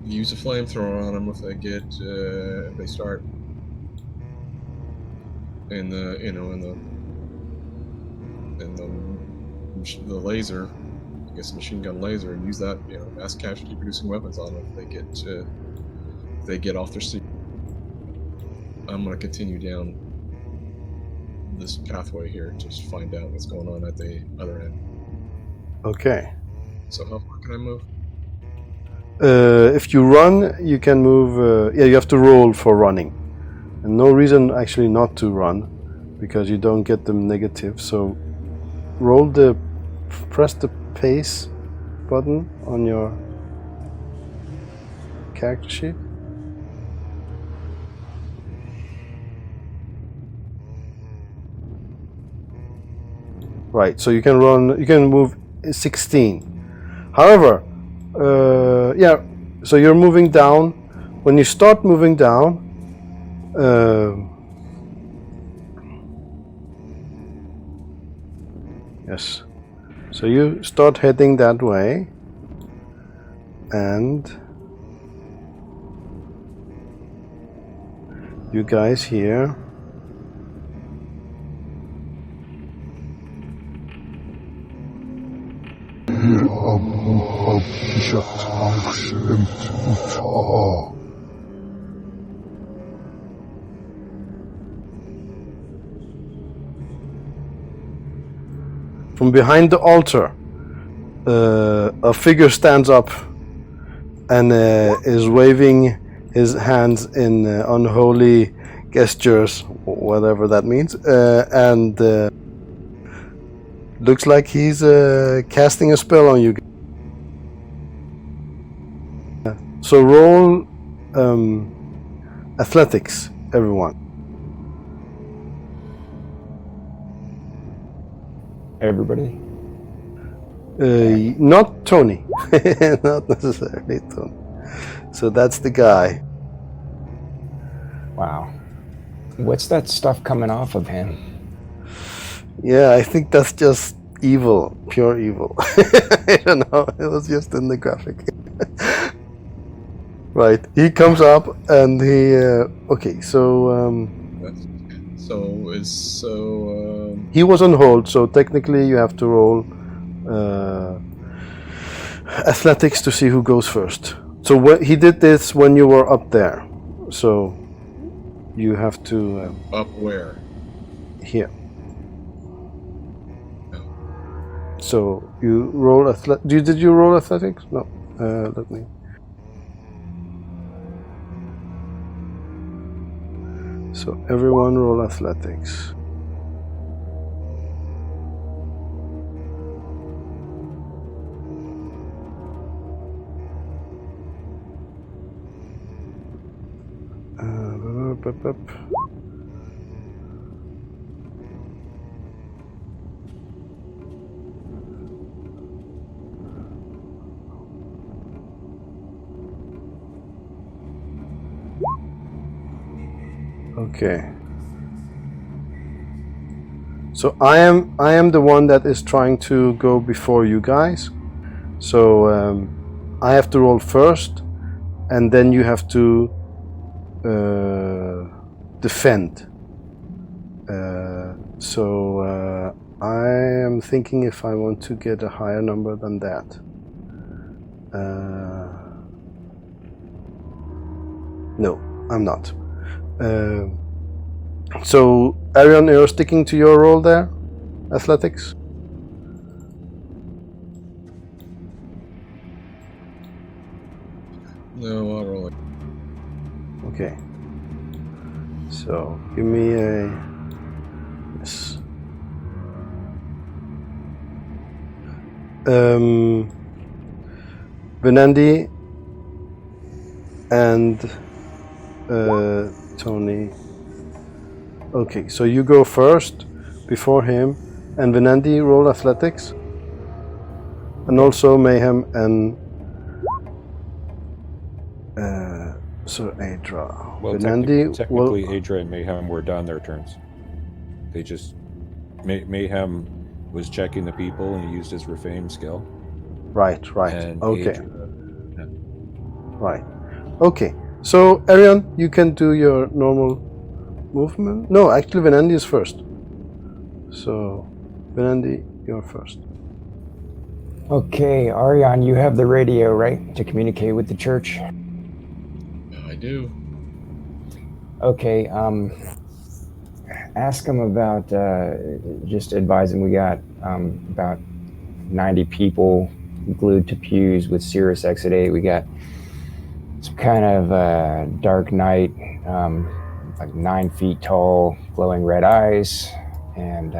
use a flamethrower on them if they get if they start in the the laser, I guess machine gun laser, and use that mass casualty producing weapons on them if they get off their seat. I'm gonna continue down this pathway here to just find out what's going on at the other end. Okay. So how far can I move? If you run, you can move. Yeah, you have to roll for running, and no reason actually not to run, because you don't get them negative. So press the pace button on your character sheet. Right. So you can run. You can move 16. However. Yeah, so you're moving down. When you start moving down, yes, so you start heading that way, and you guys here from behind the altar, a figure stands up and is waving his hands in unholy gestures, whatever that means, and looks like he's casting a spell on you. So roll athletics, everyone. Everybody? Not Tony. Not necessarily Tony. So that's the guy. Wow. What's that stuff coming off of him? Yeah, I think that's just evil, pure evil. I don't know, it was just in the graphic. Right, he comes up and he, okay, so... He was on hold, so technically you have to roll athletics to see who goes first. So he did this when you were up there, so you have to... up where? Here. So you roll did you roll athletics? No. Let me. So everyone roll athletics. Okay. So I am the one that is trying to go before you guys. So I have to roll first, and then you have to defend. So I am thinking if I want to get a higher number than that. No, I'm not. So, Arion, you're sticking to your role there? Athletics? No, I'll roll it. Okay. So, give me a... Yes. Venandi and Tony. Okay, so you go first before him, and Venandi roll athletics, and also Mayhem and Sir Adra. Well, Venandi technically Adra and Mayhem were done their turns. They just Mayhem was checking the people, and he used his refame skill. Right. And Okay. Adria, Right. Okay. So, Arion, you can do your normal movement. No, actually, Venendi is first. So, Venendi, you're first. Okay, Arion, you have the radio, right, to communicate with the church? I do. Okay, ask them about, just advise them we got about 90 people glued to pews with Cirrus Exodate. We got some kind of dark knight, like 9 feet tall, glowing red eyes, and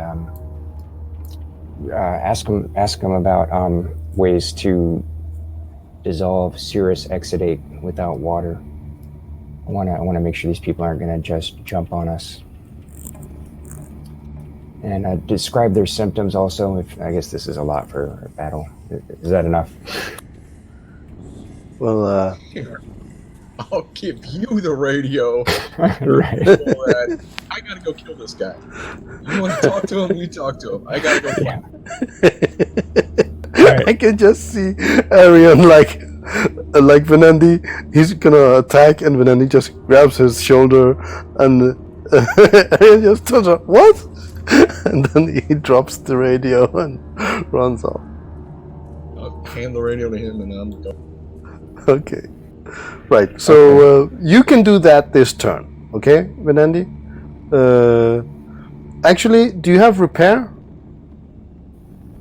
ask them about ways to dissolve Cirrus Exodate without water. I want to make sure these people aren't going to just jump on us. And describe their symptoms also. I guess this is a lot for a battle. Is that enough? Well, Here, I'll give you the radio. Right. I gotta go kill this guy. You want to talk to him? You talk to him. I gotta go find him. Right. I can just see Arion like Venendi. He's gonna attack, and Venendi just grabs his shoulder, and Arion just turns around. What? And then he drops the radio and runs off. I'll hand the radio to him, and I'm going. Okay. Right. So you can do that this turn. Okay, Venendi. Actually, do you have repair?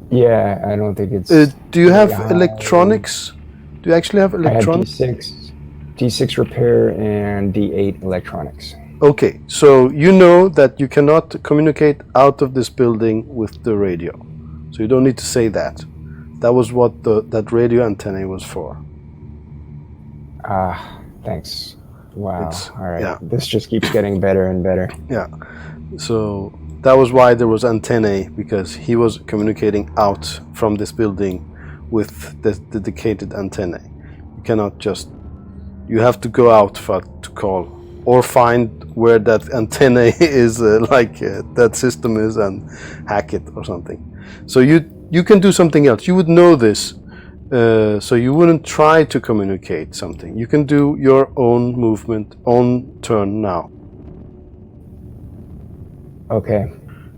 Yeah, I don't think it's. Do you have electronics? Do you actually have electronics? I have D6 repair and D8 electronics. Okay, so you know that you cannot communicate out of this building with the radio. So you don't need to say that. That was what that radio antenna was for. Thanks. Wow. All right. Yeah. This just keeps getting better and better. Yeah. So that was why there was antennae, because he was communicating out from this building with the dedicated antennae. You cannot just. You have to go out to call, or find where that antenna is, that system is, and hack it or something. So you can do something else. You would know this, so you wouldn't try to communicate something. You can do your own movement on turn now. Okay.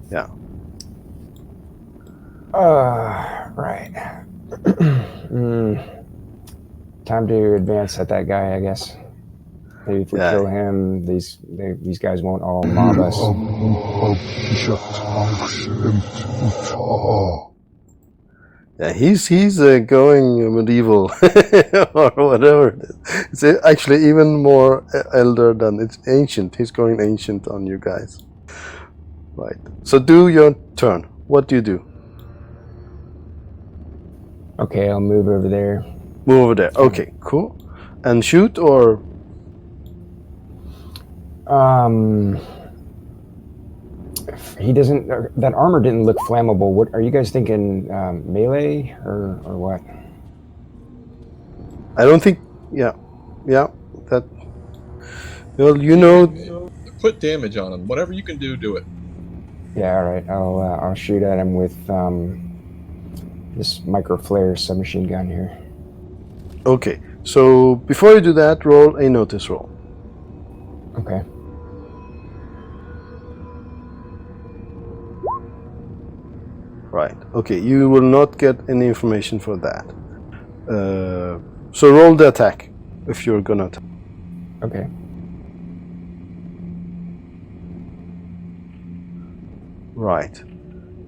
Yeah. Right. Time to advance at that guy, I guess. Maybe if we kill him, these guys won't all mob us. Yeah, he's going medieval or whatever it is. It's actually even more elder than it's ancient. He's going ancient on you guys. Right. So do your turn. What do you do? Okay, I'll move over there. Move over there. Okay, cool. And shoot or? He doesn't. That armor didn't look flammable. What are you guys thinking? Melee or what? I don't think. Yeah. That. Well, you know. Put damage on him. Whatever you can do, do it. Yeah. All right. I'll shoot at him with this micro flare submachine gun here. Okay. So before you do that, roll a notice roll. Okay. Right. Okay. You will not get any information for that. So roll the attack if you're gonna attack. Okay. Right.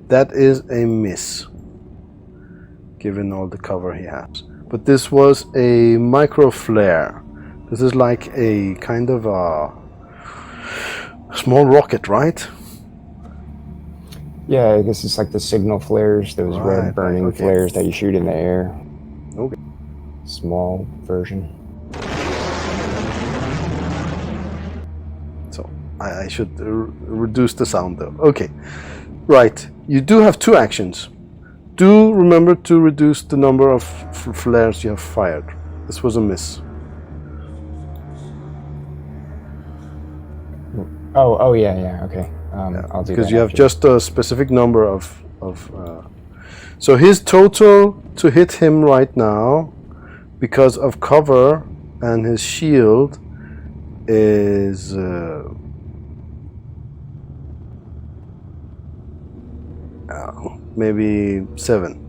That is a miss, given all the cover he has. But this was a micro flare. This is like a kind of a small rocket, right? Yeah, I guess it's like the signal flares, those red burning flares that you shoot in the air. Okay. Small version. So I should reduce the sound though. Okay. Right. You do have 2 actions. Do remember to reduce the number of flares you have fired. This was a miss. Oh yeah, okay. I'll do because that you have after. just a specific number of so his total to hit him right now, because of cover and his shield, is maybe 7.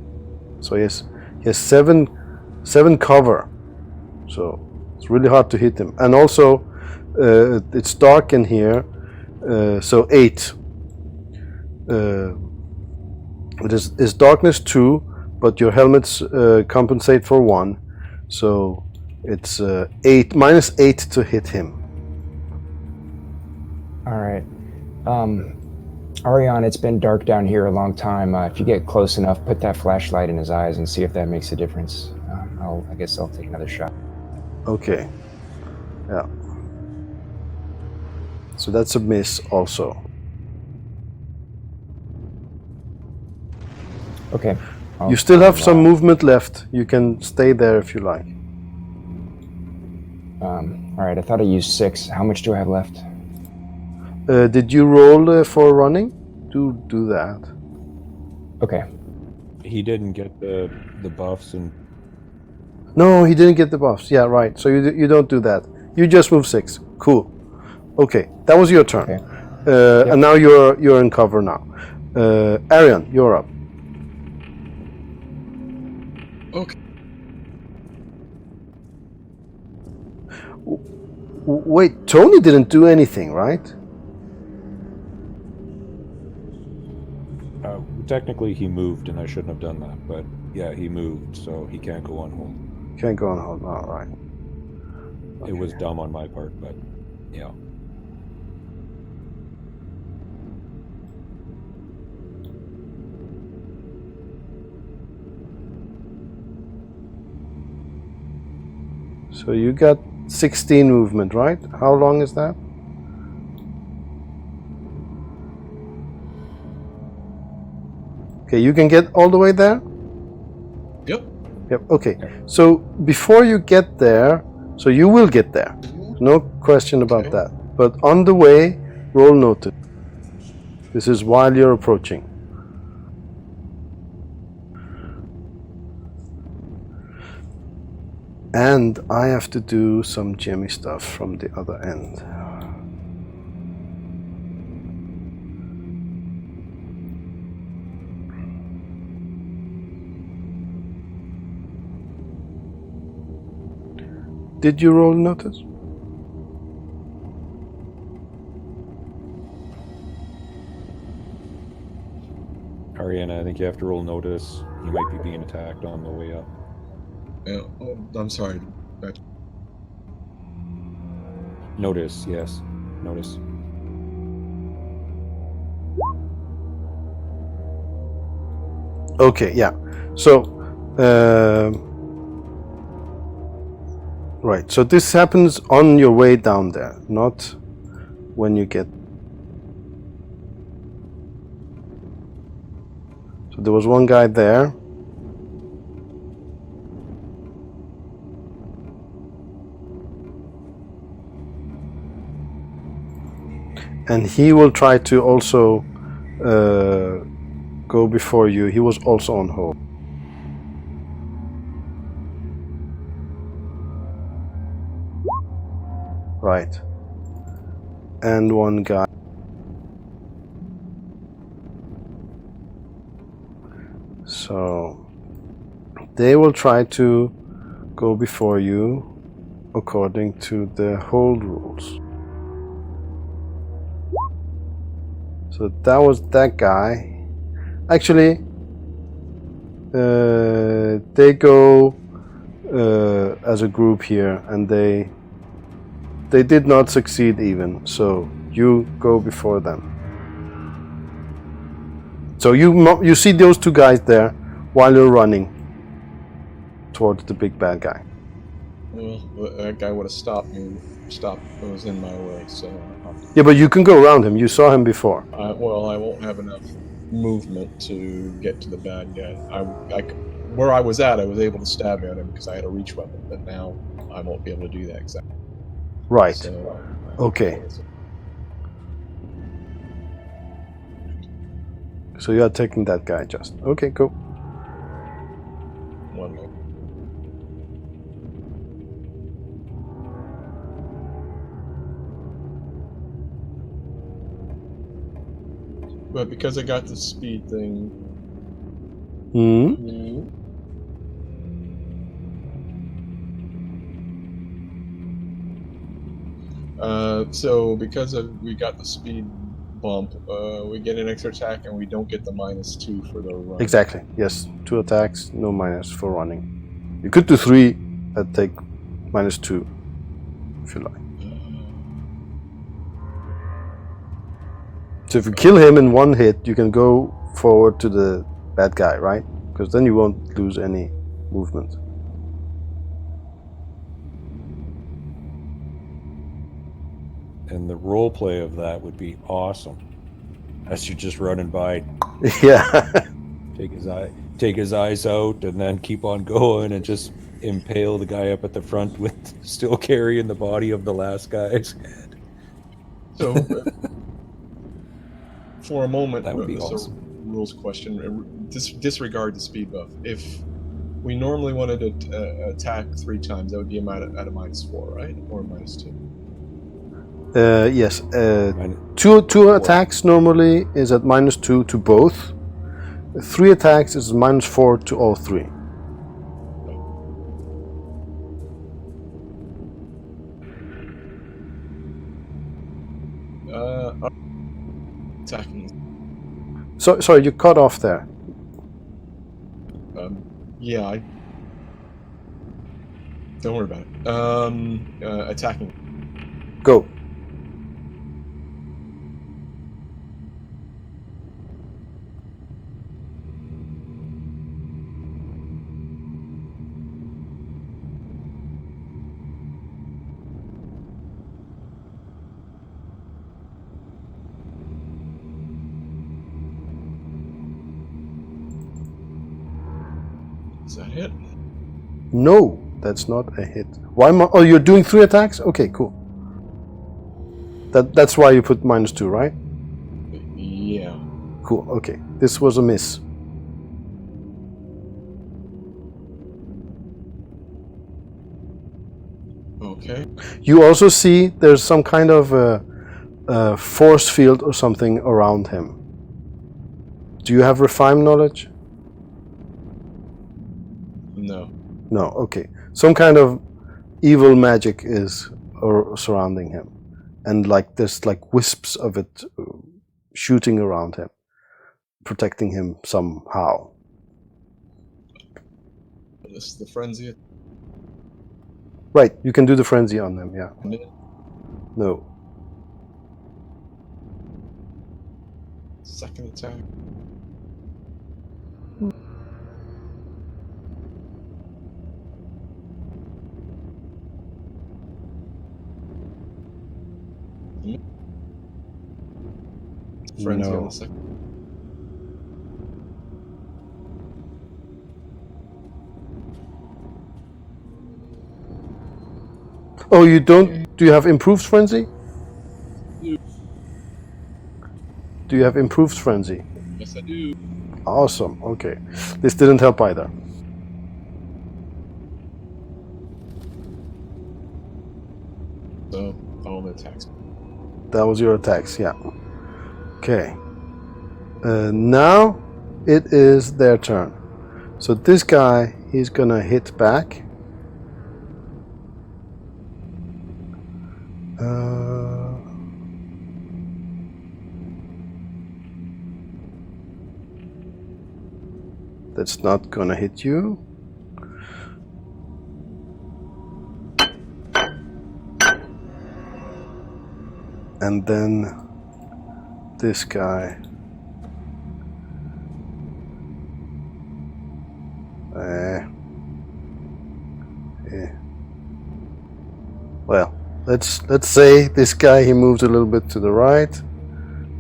So he has 7 cover. So it's really hard to hit him. And also it's dark in here, so 8. It is darkness 2, but your helmets compensate for 1, so it's 8 minus 8 to hit him. All right. Ariane, it's been dark down here a long time. If you get close enough, put that flashlight in his eyes and see if that makes a difference. I guess I'll take another shot. Okay. Yeah. So that's a miss also. Okay. You still have some movement left. You can stay there if you like. All right, I thought I used 6. How much do I have left? Did you roll for running? Do that. Okay. He didn't get the buffs, and No, he didn't get the buffs. Yeah, right. So you don't do that. You just move 6. Cool. Okay, that was your turn. Okay. And now you're in cover now. Arian, you're up. Okay. Wait, Tony didn't do anything, right? technically he moved, and I shouldn't have done that. But yeah, he moved, so he can't go on hold. Can't go on hold. All right. It was dumb on my part, but yeah. So you got 16 movement, right? How long is that? Okay, you can get all the way there? Yep. Yep, okay. So before you get there, so you will get there. No question about that. But on the way, roll noted. This is while you're approaching. And I have to do some Jimmy stuff from the other end. Did you roll notice? Ariana, I think you have to roll notice. You might be being attacked on the way up. Yeah, oh, I'm sorry. Notice, yes. Notice. Okay, yeah. So, right. So this happens on your way down there, not when you get. So there was one guy there. And he will try to also go before you. He was also on hold. Right. And one guy. So they will try to go before you according to the hold rules. So that was that guy. Actually, they go as a group here, and they did not succeed even. So you go before them. So you see those two guys there while you're running towards the big bad guy. Well, that guy would have stopped me. It was in my way, so. Yeah, but you can go around him. You saw him before. Well, I won't have enough movement to get to the bad guy. Where I was at, I was able to stab at him because I had a reach weapon, but now I won't be able to do that exactly. Right. So, Okay. So you are taking that guy just. Okay, cool. One moment. But because I got the speed thing, Hmm. so because we got the speed bump, we get an extra attack and we don't get the -2 for the run. Exactly. Yes. 2 attacks, no minus for running. You could do 3 and take -2 if you like. So if you kill him in 1 hit, you can go forward to the bad guy, right? Because then you won't lose any movement. And the role play of that would be awesome. As you're just running by, Yeah. take his eyes out, and then keep on going, and just impale the guy up at the front with still carrying the body of the last guy's head. So, for a moment, That would be so awesome. rules question. Disregard the speed buff. If we normally wanted to attack 3 times, that would be at a -4, right? Or -2. Yes. Mine- Two attacks normally is at -2 to both. 3 attacks is -4 to all 3. Attacking. So sorry, you cut off there. Yeah. Don't worry about it. Attacking. Go. Is that hit? No, that's not a hit. Why? Oh, you're doing 3 attacks? Okay, cool. That's why you put -2, right? Yeah. Cool. Okay, this was a miss. Okay. You also see there's some kind of a force field or something around him. Do you have refine knowledge? No. No. Okay. Some kind of evil magic is surrounding him, and like there's like wisps of it shooting around him, protecting him somehow. This is the frenzy. Right. You can do the frenzy on them. Yeah. No. Second attack. Frenzy No. on the second. Oh, you don't? Do you have improved frenzy? Do you have improved frenzy? Yes, I do. Awesome. Okay. This didn't help either. So, all the attacks. That was your attacks, yeah. Okay. Now it is their turn. So this guy, he's gonna hit back. That's not gonna hit you. And then this guy. Well, let's say this guy, he moves a little bit to the right,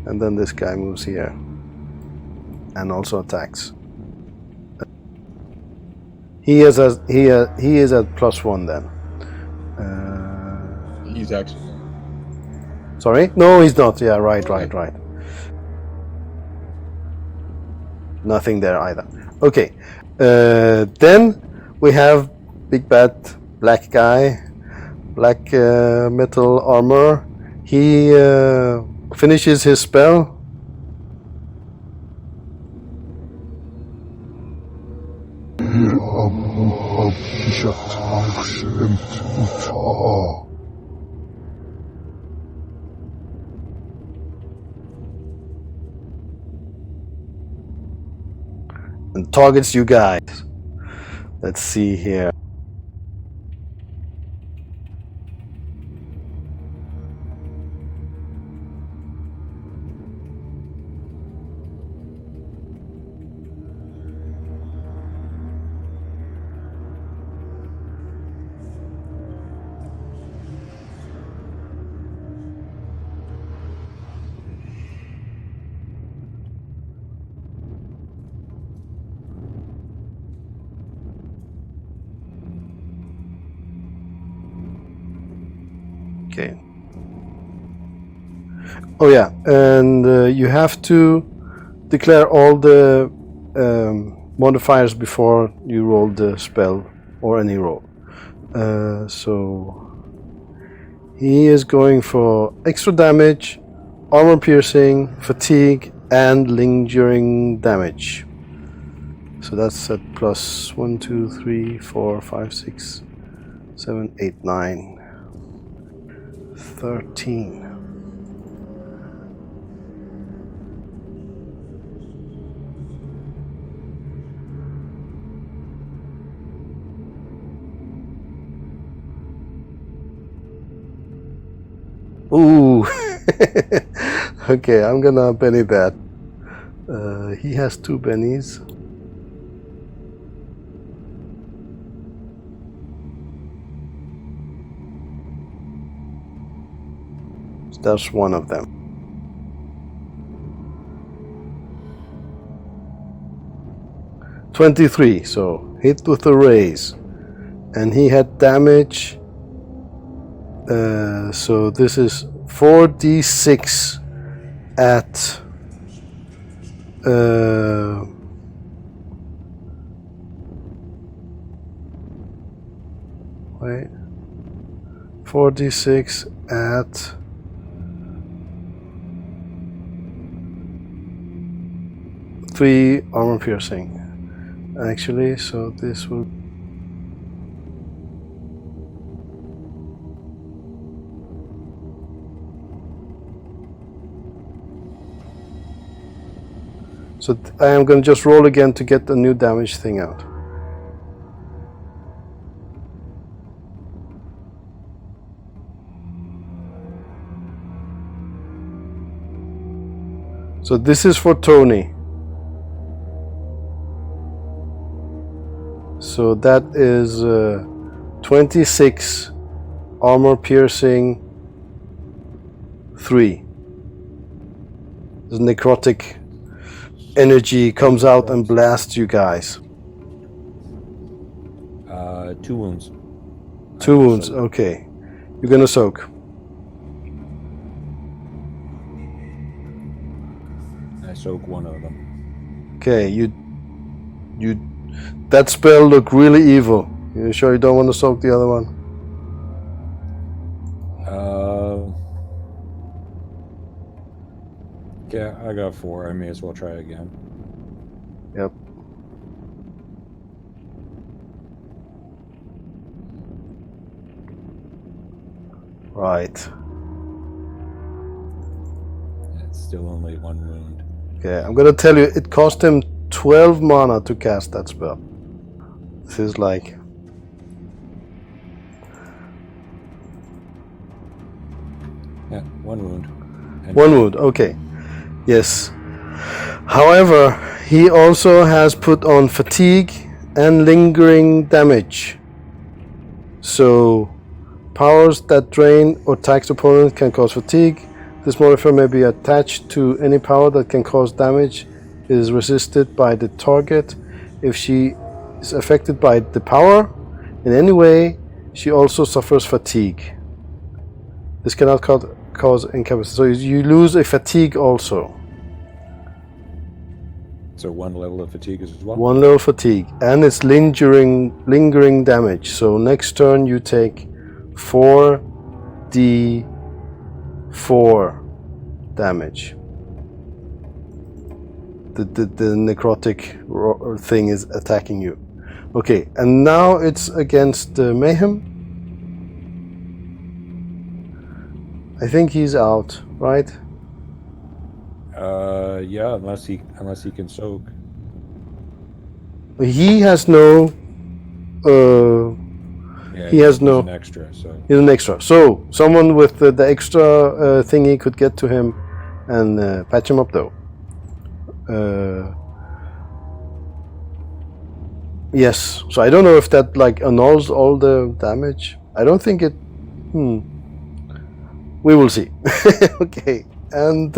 and then this guy moves here and also attacks. He is at +1 then. He's actually. Sorry? No, he's not. Yeah, right. Nothing there either. Okay. Then we have big bad black guy, black metal armor. He finishes his spell. Hier am Kishat aufstimmt und and targets you guys. Let's see here. Okay. Oh yeah, and you have to declare all the modifiers before you roll the spell or any roll. So he is going for extra damage, armor piercing, fatigue, and lingering damage. So that's at plus 1, 2, 3, 4, 5, 6, 7, 8, 9. 13. Ooh. Okay, I'm gonna Benny that. He has 2 bennies. That's one of them. $23, so hit with a raise. And he had damage. So this is 4d6 at wait, 4d6 at 3 armor piercing. Actually, so this will. So I am going to just roll again to get the new damage thing out. So this is for Tony. So that is 26 armor piercing 3. The necrotic energy comes out and blasts you guys. 2 wounds. 2 wounds, okay. You're gonna soak. I soak one of them. Okay, you that spell looked really evil. You sure you don't want to soak the other one? Yeah, I got 4. I may as well try again. Yep. Right. It's still only 1 wound. Okay, I'm gonna tell you, it cost him 12 mana to cast that spell. This is like... Yeah, 1 wound. And 1 wound, okay. Yes. However, he also has put on fatigue and lingering damage. So, powers that drain or tax opponents can cause fatigue. This modifier may be attached to any power that can cause damage. It is resisted by the target. If she is affected by the power in any way, she also suffers fatigue. This cannot cause incapacity. So you lose a fatigue also. So 1 level of fatigue as well? 1 level fatigue. And it's lingering damage. So next turn you take 4d4 damage. The necrotic thing is attacking you. Okay, and now it's against Mayhem. I think he's out, right? Yeah, unless he can soak. He has no. Yeah, He has he's no. an extra. So He's an extra. So someone with the extra thingy could get to him and patch him up, though. Yes. So I don't know if that like annuls all the damage. I don't think it. We will see. Okay. And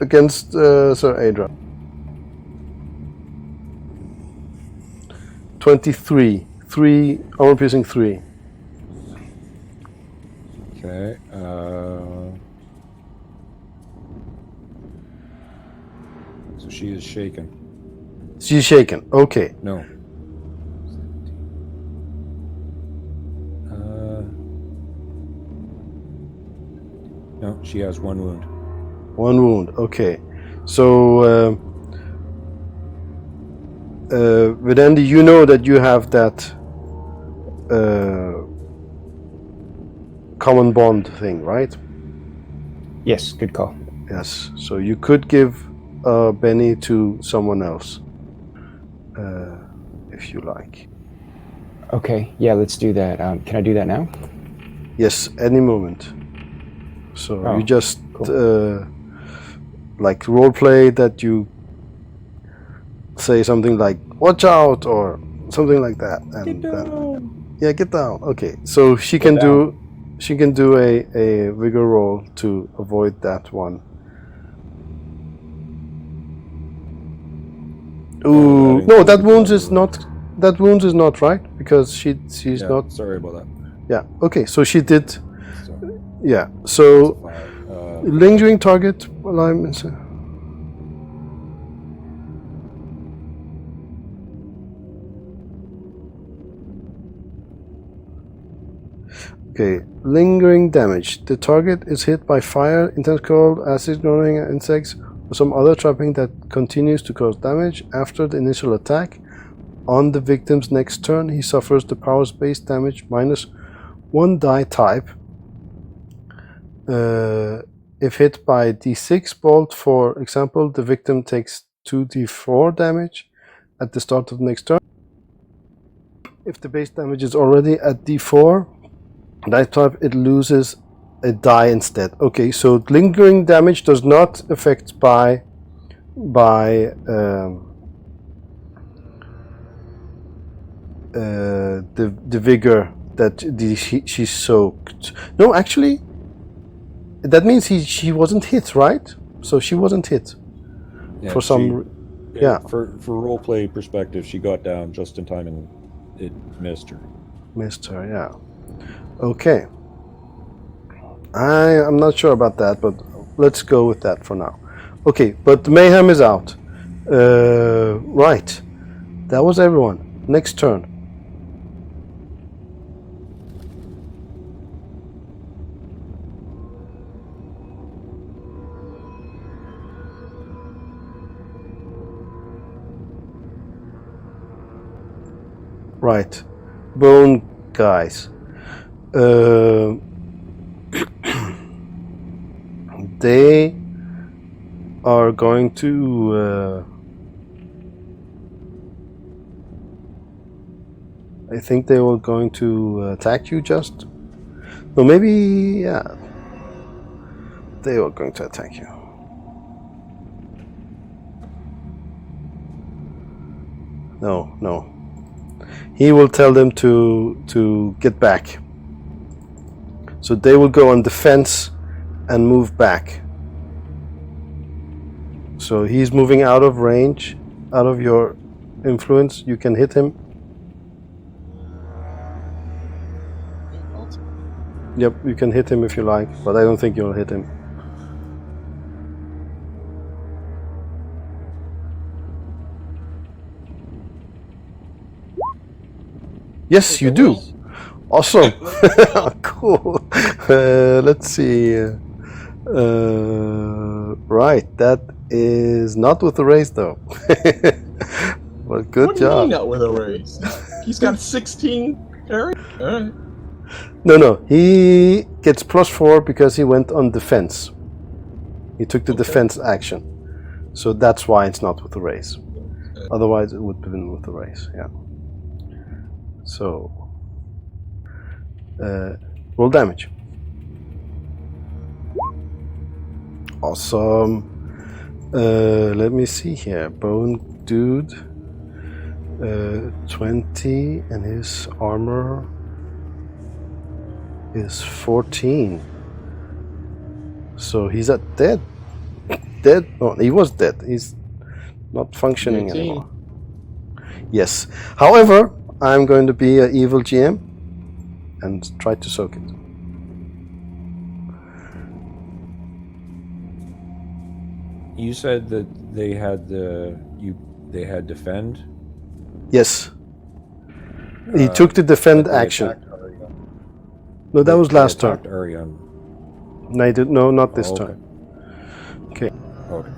against Sir Adra. 23. 3 armor piercing 3. okay. So she is shaken. She's shaken. Okay. No. No, she has 1 wound. 1 wound. Okay. So Videndi, you know that you have that common bond thing, right? Yes, good call. Yes. So you could give Benny to someone else, if you like. Okay, yeah, let's do that. Can I do that now? Yes, any moment. So Oh, you just cool. like roleplay that you say something like "watch out" or something like that, and Get then down. yeah, get down. Okay, so she Go can down. do a vigor roll to avoid that one. Ooh, that no, that includes wounds the is not. That wounds is not right because she's Yeah, not. sorry about that. Yeah. Okay, so she did. So, Yeah. it's So a 5. lingering target alignment. Okay, lingering damage. The target is hit by fire, intense cold, acid, gnawing insects, or some other trapping that continues to cause damage after the initial attack. On the victim's next turn, he suffers the powers-based damage minus 1 die type. If hit by d6 bolt, for example, the victim takes 2d4 damage at the start of the next turn. If the base damage is already at d4 die type, it loses a die instead. Okay, so lingering damage does not affect by the vigor that she's soaked. No, actually, that means she wasn't hit, right? So she wasn't hit Yeah, for some. Yeah. For roleplay perspective, she got down just in time and it missed her. Missed her, yeah. Okay. I'm not sure about that, but let's go with that for now. Okay, but Mayhem is out. Right. That was everyone. Next turn. Right. Bone guys. They are going to I think they were going to attack you just. No, maybe, yeah. They were going to attack you. No. He will tell them to get back. So they will go on defense and move back. So he's moving out of range, out of your influence. You can hit him. Yep, you can hit him if you like, but I don't think you'll hit him. Yes, you do. Awesome. Cool. Let's see. Right, that is not with the raise though. Well, good What do you job. mean not with a raise? He's got 16 parry? Alright. No, he gets +4 because he went on defense. He took the defense action. So that's why it's not with the raise. Otherwise, it would have been with the raise, yeah. So, roll damage. Awesome. Let me see here. Bone dude, 20, and his armor is 14. So he's at dead. Dead? Oh, he was dead. He's not functioning 19. anymore. Yes. However, I'm going to be an evil GM and try to soak it. You said that they had they had defend. Yes. He took the defend action. No, that was last turn. Arion. No, I did, no, not this Oh, okay. turn. Okay. Okay.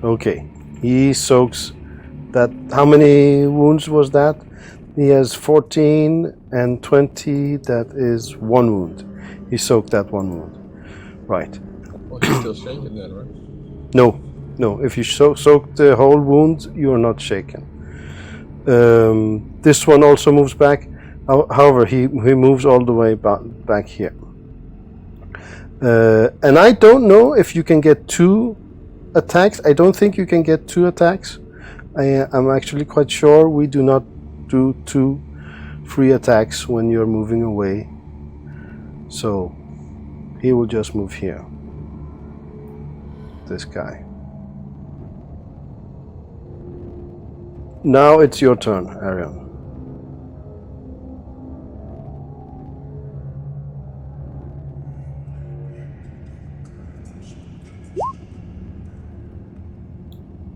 Okay. He soaks that. How many wounds was that? He has 14 and 20. That is 1 wound. He soaked that 1 wound. Right. Well, he's still shaking then, right? No. No. If you soak the whole wound, you are not shaken. This one also moves back. However, he moves all the way back here. And I don't know if you can get 2 attacks. I don't think you can get 2 attacks. I'm actually quite sure we do not do 2 free attacks when you're moving away. So he will just move here. This guy. Now it's your turn, Arion.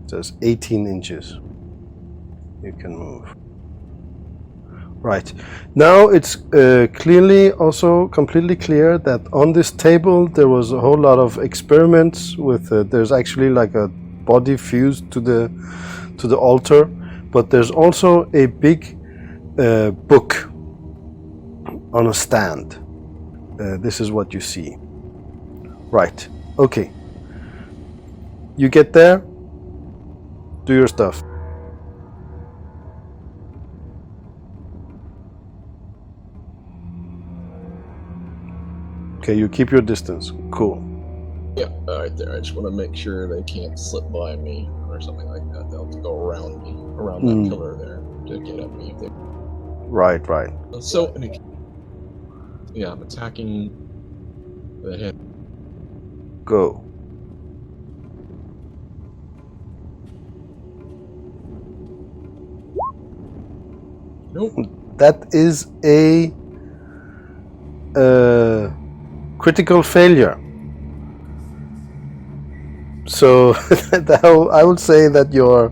Says 18 inches. You can move. Right. Now it's clearly also completely clear that on this table there was a whole lot of experiments with. There's actually like a body fused to the altar, but there's also a big book on a stand. This is what you see. Right. Okay. You get there. Do your stuff. Okay, you keep your distance. Cool. Yeah, right there. I just want to make sure they can't slip by me or something like that. They'll have to go around me, around that pillar there to get at me. If they... Right. So, yeah, I'm attacking the head. Go. Nope. That is a critical failure. So I would say that your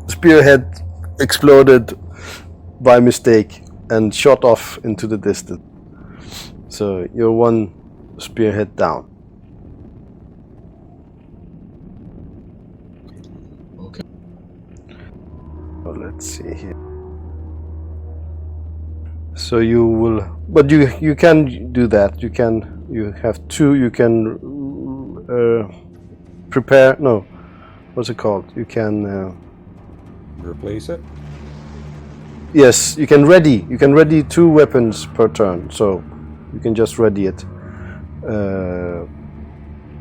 spearhead exploded by mistake and shot off into the distance. So you're 1 spearhead down. Okay. So let's see here. So you will, but you can do that. You have 2. You can prepare. No, what's it called? You can Replace it. yes. You can ready. You can ready 2 weapons per turn. So you can just ready it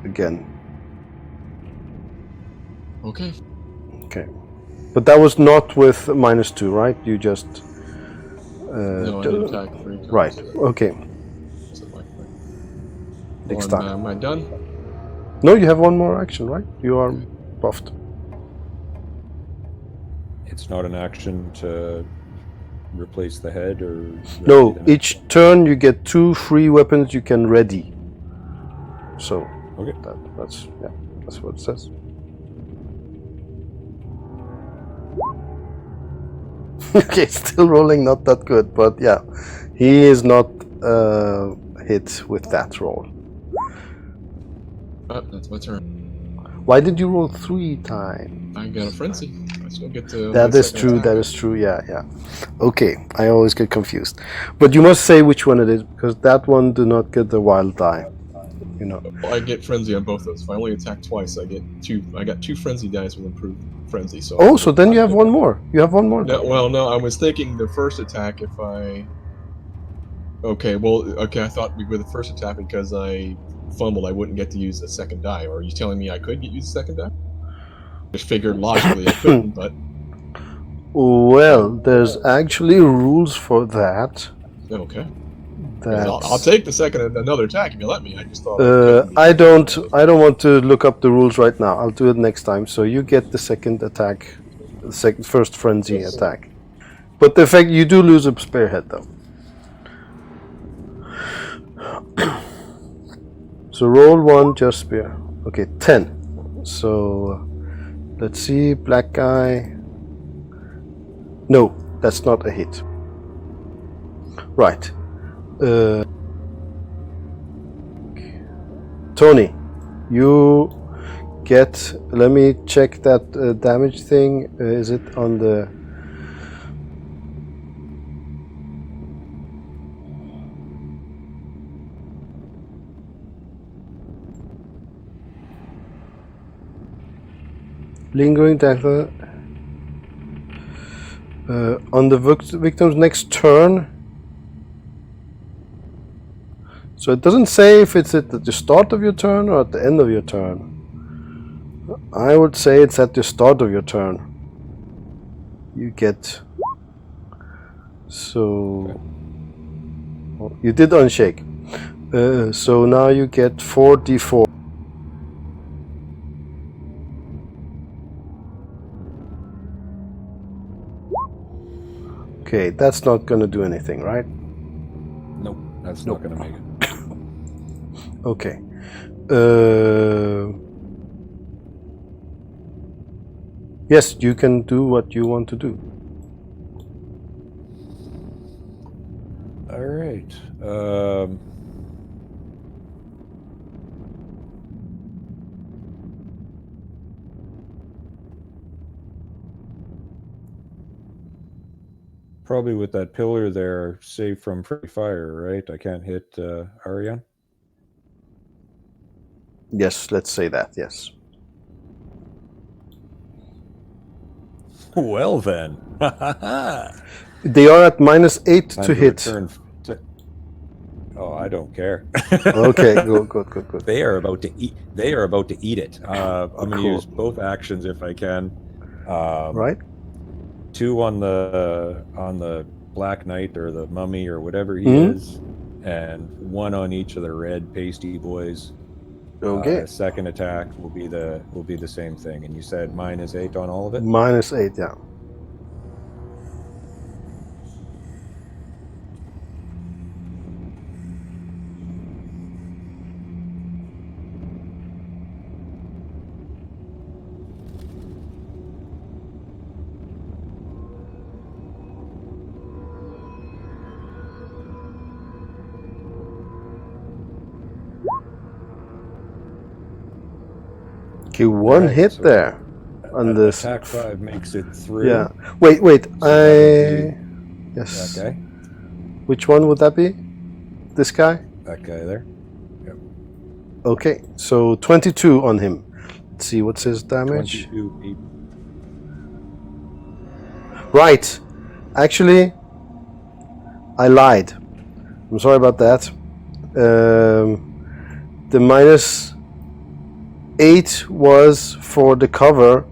again. Okay. Okay. But that was not with -2, right? You just No, I did attack 3 times. right. Okay. So, Next Well, time. am I done? No, you have 1 more action, right? You are buffed. It's not an action to replace the head or... No, each turn you get 2 free weapons you can ready. So Okay. That's what it says. Okay, still rolling not that good, but yeah, he is not hit with that roll. That's my turn. Why did you roll 3 times? I got a frenzy. I still get to. That my is second true. attack. That is true. Yeah. Okay, I always get confused, but you must say which one it is because that one do not get the wild die. You know. Well, I get frenzy on both those. If I only attack twice, I get 2. I got 2 frenzy dice with improved frenzy. So. Oh, so then you have one more. You have one more. No, well, no. I was thinking the first attack. If I. Okay. Well. Okay. I thought with the first attack because I fumbled, I wouldn't get to use the second die. Or are you telling me I could use the second die? Just figured logically I couldn't, but. Well, there's actually rules for that. Okay. That I'll take the second another attack if you let me. I just thought. I don't want to look up the rules right now. I'll do it next time. So you get the second attack, the first frenzy attack. But the fact you do lose a spearhead though. So roll 1 just spear. Okay, 10. So let's see, black guy. No, that's not a hit. Right. Tony, you get. Let me check that damage thing. Is it on the? Lingering dagger. On the victim's next turn. So it doesn't say if it's at the start of your turn or at the end of your turn. I would say it's at the start of your turn. You get... So... You did unshake. So now you get 4d4. Okay, that's not gonna do anything, right? Nope, that's not gonna make it. Okay. Yes, you can do what you want to do. All right. Probably with that pillar there, safe from free fire, right? I can't hit Ariane. Yes, let's say that, yes. Well then. They are at -8 to hit. Oh, I don't care. Okay, good. They are about to eat. They are about to eat it. I'm going to Cool. use both actions if I can. Right. 2 on the Black Knight or the Mummy or whatever he is, and 1 on each of the red pasty boys. Okay. Second attack will be the same thing. And you said -8 on all of it? -8, yeah. Okay, one Right, hit so there on this. Attack 5 makes it through. Yeah. Wait. So Yes. that guy? Which one would that be? This guy? That guy there. Yep. Okay, so 22 on him. Let's see, what's his damage? 22. Right. Actually, I lied. I'm sorry about that. The -8 was for the cover,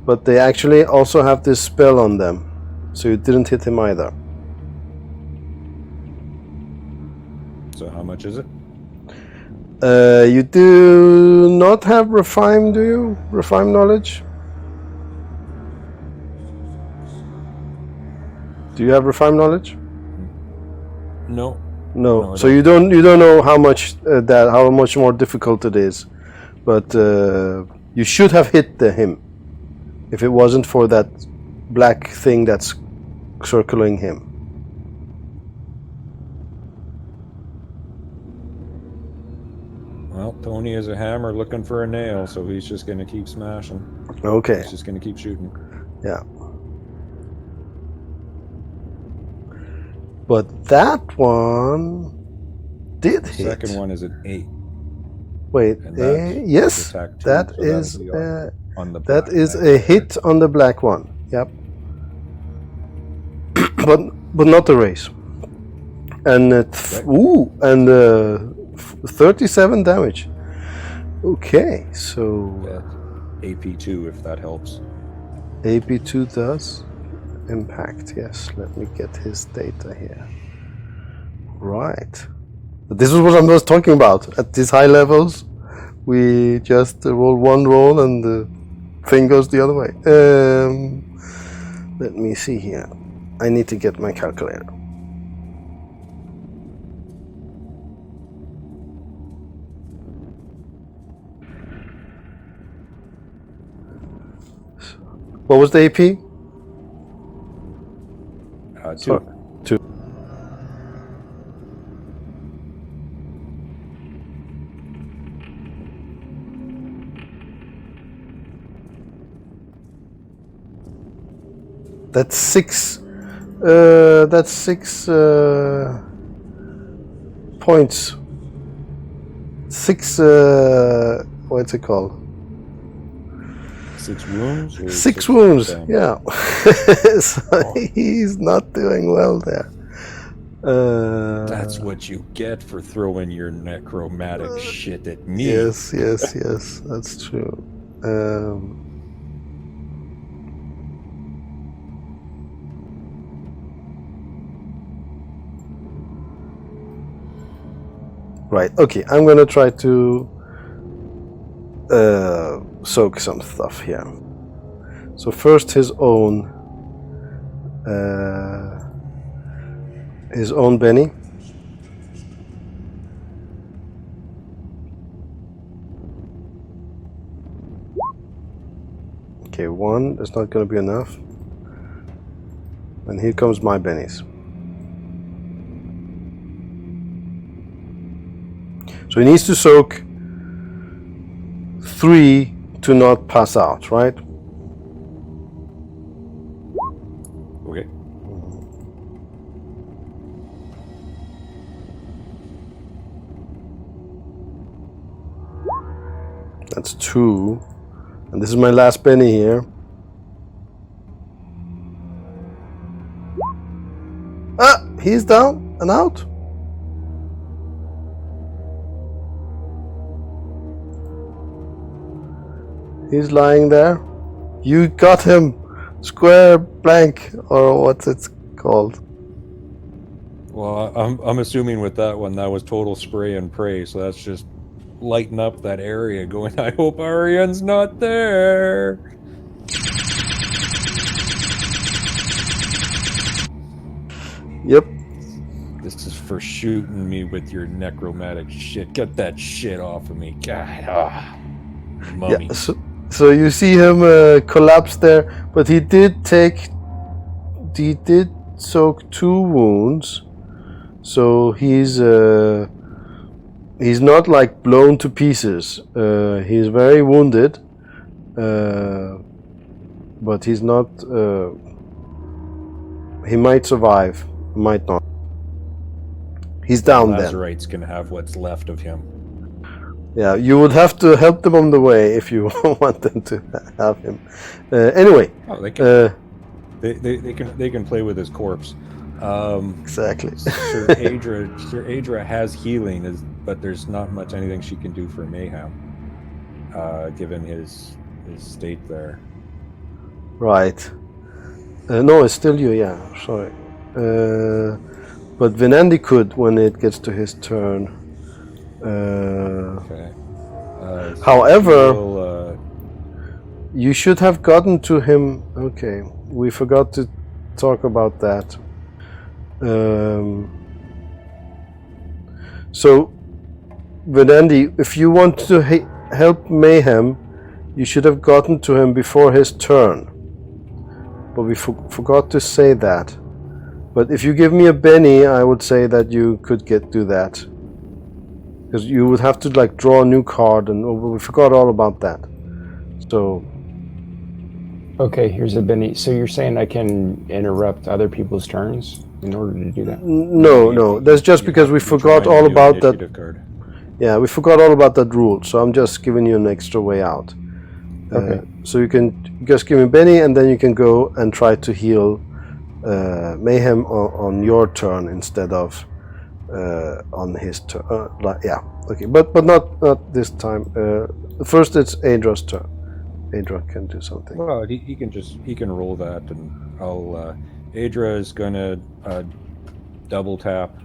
but they actually also have this spell on them. So you didn't hit him either. So how much is it? You do not have Refine, do you? Refine knowledge? Do you have Refine knowledge? No. No. No, I So you don't know how much how much more difficult it is but you should have hit him if it wasn't for that black thing that's circling him. Well, Tony is a hammer looking for a nail, so he's just going to keep smashing. Okay. He's just going to keep shooting. Yeah. But that one did hit. The second one is an 8. Wait, And that yes, attack too, that so is that'll be on the that black is knight. a hit on the black one. Yep. but not the race. And Okay. 37 damage. Okay, so Yeah. AP2 if that helps. AP2 does impact. Yes, let me get his data here. Right. This is what I was talking about. At these high levels, we just roll one roll and the thing goes the other way. Let me see here. I need to get my calculator. What was the AP? 2. Sorry. 2. That's 6. That's 6 points. 6. What's it called? 6 wounds? Or 6 wounds. damage? Yeah. So he's not doing well there. That's what you get for throwing your necromantic shit at me. Yes. That's true. Right. Okay. I'm gonna try to soak some stuff here. So first his own Benny. Okay, 1 is not going to be enough. And here comes my bennies. So he needs to soak 3 to not pass out, right? Okay. That's 2. And this is my last penny here. Ah, he's down and out. He's lying there. You got him. Square blank, or what's it called? Well, I'm assuming with that one, that was total spray and pray, so that's just lighting up that area going, I hope Arian's not there. Yep. This is for shooting me with your necromantic shit. Get that shit off of me. God, mummy. Yeah, so you see him collapse there, but he did soak 2 wounds, so he's not like blown to pieces. He's very wounded, but he's not. He might survive, might not. He's down then. Lazarites can have what's left of him. Yeah, you would have to help them on the way if you want them to have him. Anyway, they can. They can play with his corpse. Exactly. Sir Adra has healing, but there's not much anything she can do for Mayhem, given his state there. Right. No, it's still you. Yeah, sorry. But Venandi could when it gets to his turn. Okay. However, you should have gotten to him. Okay, we forgot to talk about that. So, Venandi, if you want to help Mayhem, you should have gotten to him before his turn. But we forgot to say that. But if you give me a Benny, I would say that you could do that. Because you would have to like draw a new card, and we forgot all about that. So. Okay, here's a Benny. So you're saying I can interrupt other people's turns in order to do that? No. That's just because we forgot all about that. Card. Yeah, we forgot all about that rule. So I'm just giving you an extra way out. Okay. So you can just give me Benny, and then you can go and try to heal Mayhem on your turn instead of on his turn. Yeah, okay, but not this time. First, it's Adra's turn. Adra can do something. Well, he can roll that, and I'll. Adra is gonna double tap.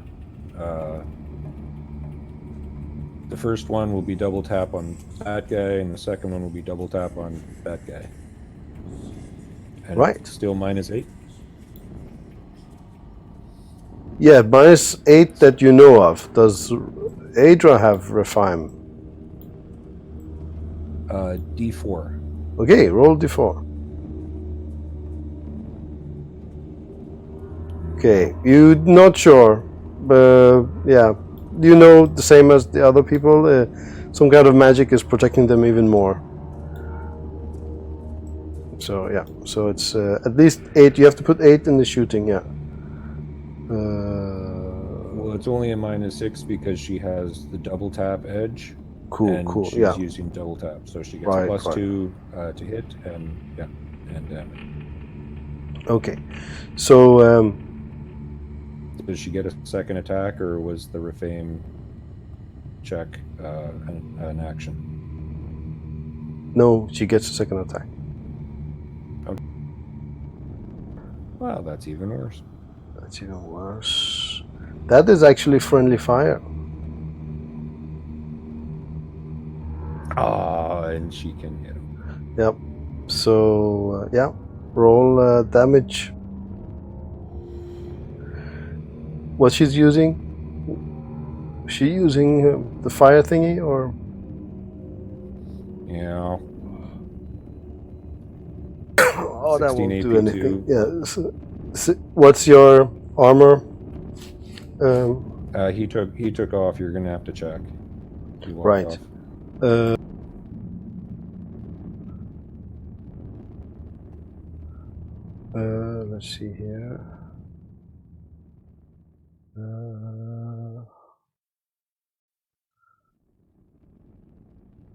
The first one will be double tap on that guy, and the second one will be double tap on that guy. And right. It's still -8. Yeah, -8 that you know of. Does Adra have Refine? D4. Okay, roll D4. Okay, you're not sure, but yeah, you know the same as the other people. Some kind of magic is protecting them even more. So yeah, so it's at least 8. You have to put 8 in the shooting. Yeah. Well, it's only a -6 because she has the double tap edge. Cool. She's Yeah. using double tap, so she gets Right, +2 to hit and damage. Okay, so Does she get a second attack, or was the Refame check an action? no, she gets a second attack. Okay. Well, that's even worse. That's even worse. That is actually friendly fire. And she can hit him. Yep. So yeah, roll damage. What she's using? Is she using the fire thingy or? Yeah. Oh, that 16 won't do AP2. anything. Yeah. So, what's your armor? He took off. You're gonna have to check. He walked Right. off. Let's see here.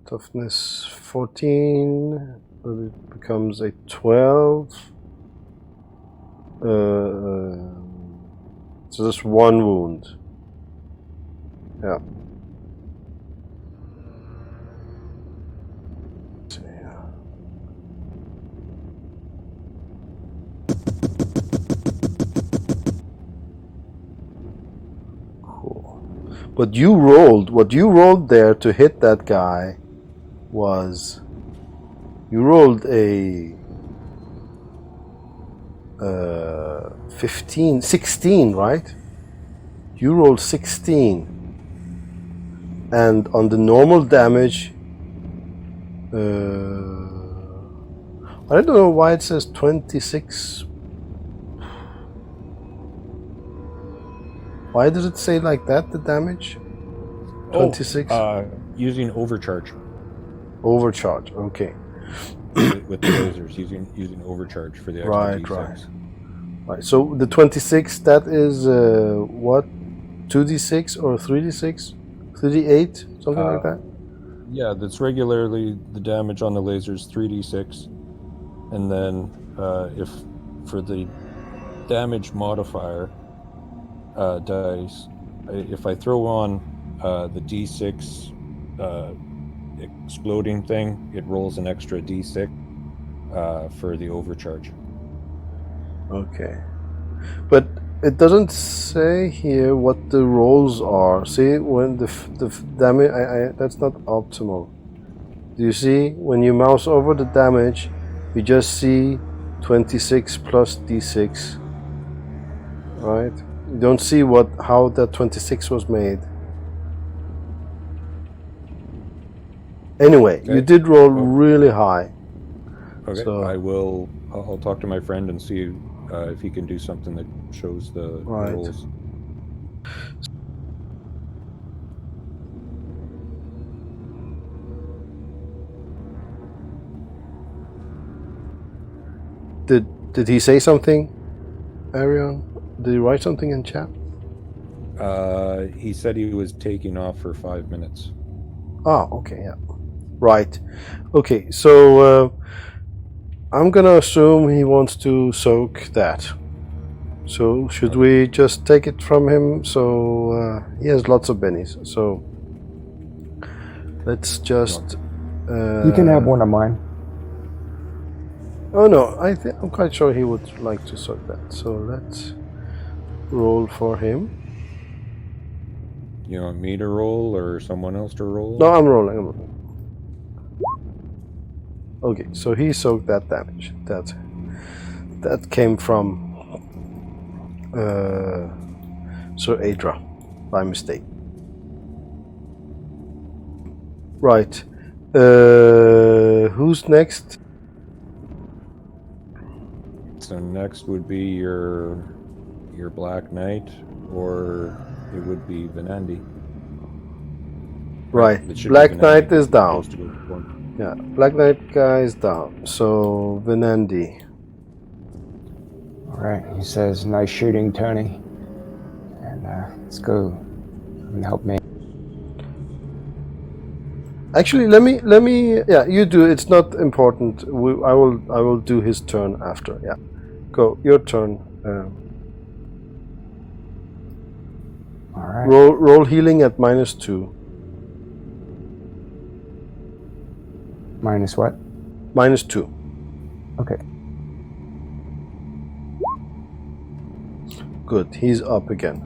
Toughness 14, but it becomes a 12. So just 1 wound. Yeah. Let's see here. Cool. But what you rolled there to hit that guy was, you rolled a 16, right? You rolled 16, and on the normal damage, I don't know why it says 26. Why does it say like that, the damage? 26? Using overcharge. Overcharge, okay. with the lasers, using overcharge for the extra Right, D6. Right. So the 26, that is what? 2d6 or 3d6? 3d8? Something like that? Yeah, that's regularly the damage on the lasers, 3d6. And then if for the damage modifier dice, if I throw on the d6 exploding thing, it rolls an extra d6 for the overcharge. Okay. But it doesn't say here what the rolls are. See, when the damage, that's not optimal. Do you see, when you mouse over the damage, you just see 26 plus d6, right? You don't see how that 26 was made. Anyway, Okay. you did roll Oh. really high. Okay, So- I'll talk to my friend and see if he can do something that shows the Right. rolls. Did he say something, Arion? Did he write something in chat? He said he was taking off for 5 minutes. Oh, okay, yeah. Right. Okay, so I'm gonna assume he wants to soak that. So should we just take it from him? So he has lots of bennies. So let's just. You can have one of mine. Oh no, I'm quite sure he would like to soak that. So let's roll for him. You want me to roll or someone else to roll? No, I'm rolling. Okay, so he soaked that damage. That came from Sir Adra by mistake. Right. Who's next? So next would be your Black Knight, or it would be Venandi. Right. It should be Black Venandi Knight because is he's down. supposed to go before him. Yeah, Black Knight guy is down. So Venandi. All right. He says, "Nice shooting, Tony." And let's go and help me. Actually, let me. Yeah, you do. It's not important. I will do his turn after. Yeah, go your turn. All right. Roll healing at -2. Minus what? -2. Okay. Good. He's up again.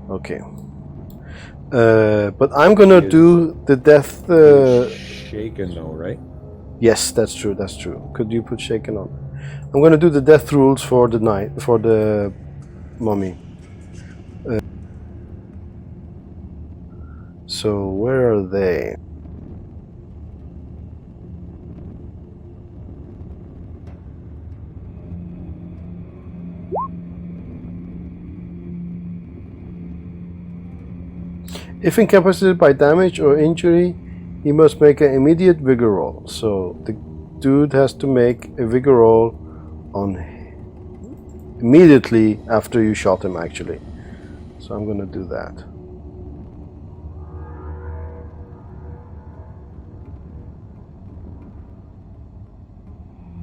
Okay. But I'm gonna do the death. He's shaken though, right? Yes, that's true. That's true. Could you put shaken on? I'm gonna do the death rules for the night for the mummy. So where are they? If incapacitated by damage or injury, he must make an immediate vigor roll. So the dude has to make a vigor roll on immediately after you shot him, actually. So I'm gonna do that.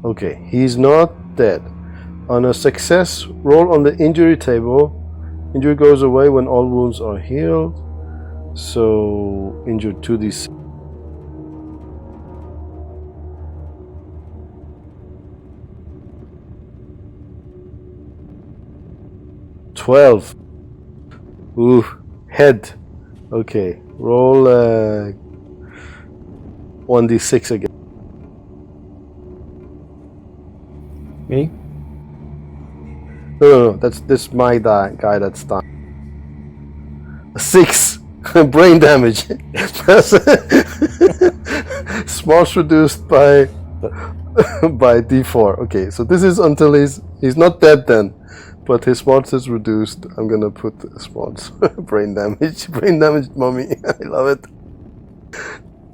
Okay, he's not dead. On a success, roll on the injury table. Injury goes away when all wounds are healed. So injured 2d6. $12. Ooh, head. Okay, roll 1d6 again. Me? No, that's my guy that's done. 6 brain damage. Smarts reduced by d4. Okay, so this is until he's not dead then, but his smarts is reduced. I'm gonna put smarts brain damage mummy. I love it.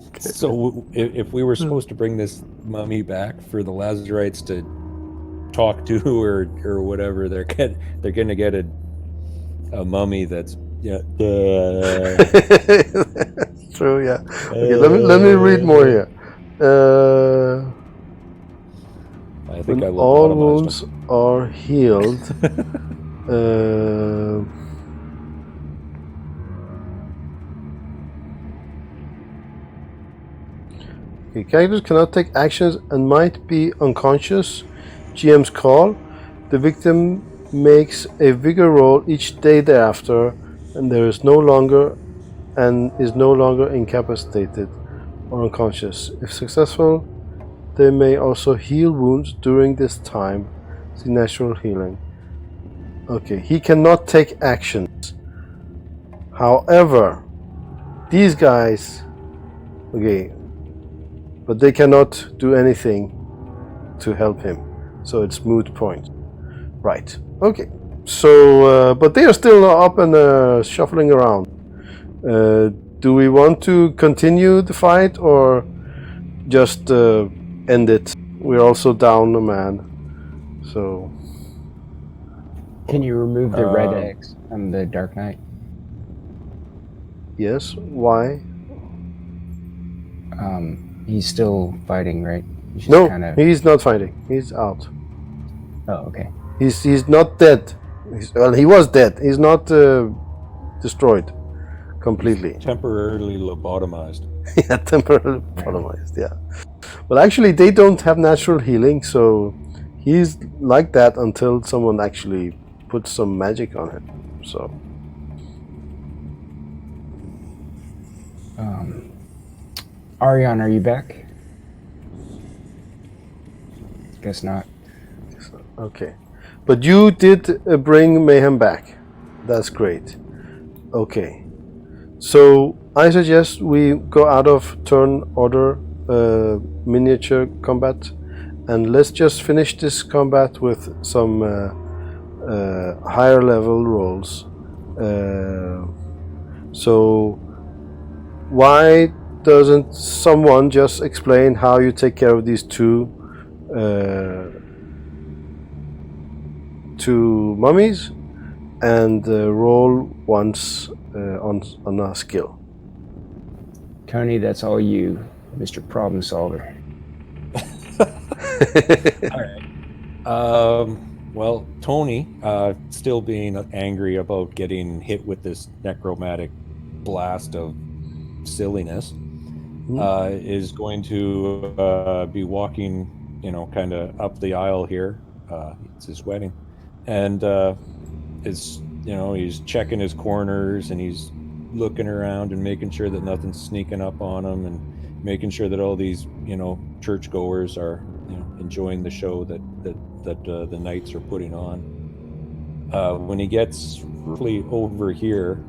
Okay. So if we were supposed to bring this mummy back for the Lazarites to talk to or whatever, they're gonna get a mummy that's True, yeah. Okay, let me read more here. I think when I all lobotomized wounds him. are healed. Okay, characters cannot take actions and might be unconscious. GM's call. The victim makes a vigor roll each day thereafter, and is no longer incapacitated or unconscious. If successful, they may also heal wounds during this time. See natural healing. Okay, he cannot take actions. However, these guys, okay, but they cannot do anything to help him, so it's moot point. Right. Okay. So, but they are still up and shuffling around. Do we want to continue the fight or just end it? We're also down a man, so. Can you remove the red X from the Dark Knight? Yes. Why? He's still fighting, right? He's No, kinda... he's not fighting. He's out. Oh, okay. He's not dead. Well, he was dead. He's not destroyed completely. Temporarily lobotomized. Yeah, temporarily lobotomized. Yeah. Well, actually, they don't have natural healing, so he's like that until someone actually puts some magic on him. So. Arion, are you back? Guess not. Okay. But you did bring Mayhem back. That's great. Okay. So I suggest we go out of turn order miniature combat, and let's just finish this combat with some higher level rolls. So why doesn't someone just explain how you take care of these two mummies and roll once on a skill? Tony, that's all you, Mr. Problem Solver. All right. Well, Tony, still being angry about getting hit with this necromantic blast of silliness, is going to be walking, kind of up the aisle here. It's his wedding, and he's checking his corners, and he's looking around and making sure that nothing's sneaking up on him, and making sure that all these churchgoers are enjoying the show that the knights are putting on. When he gets roughly over here,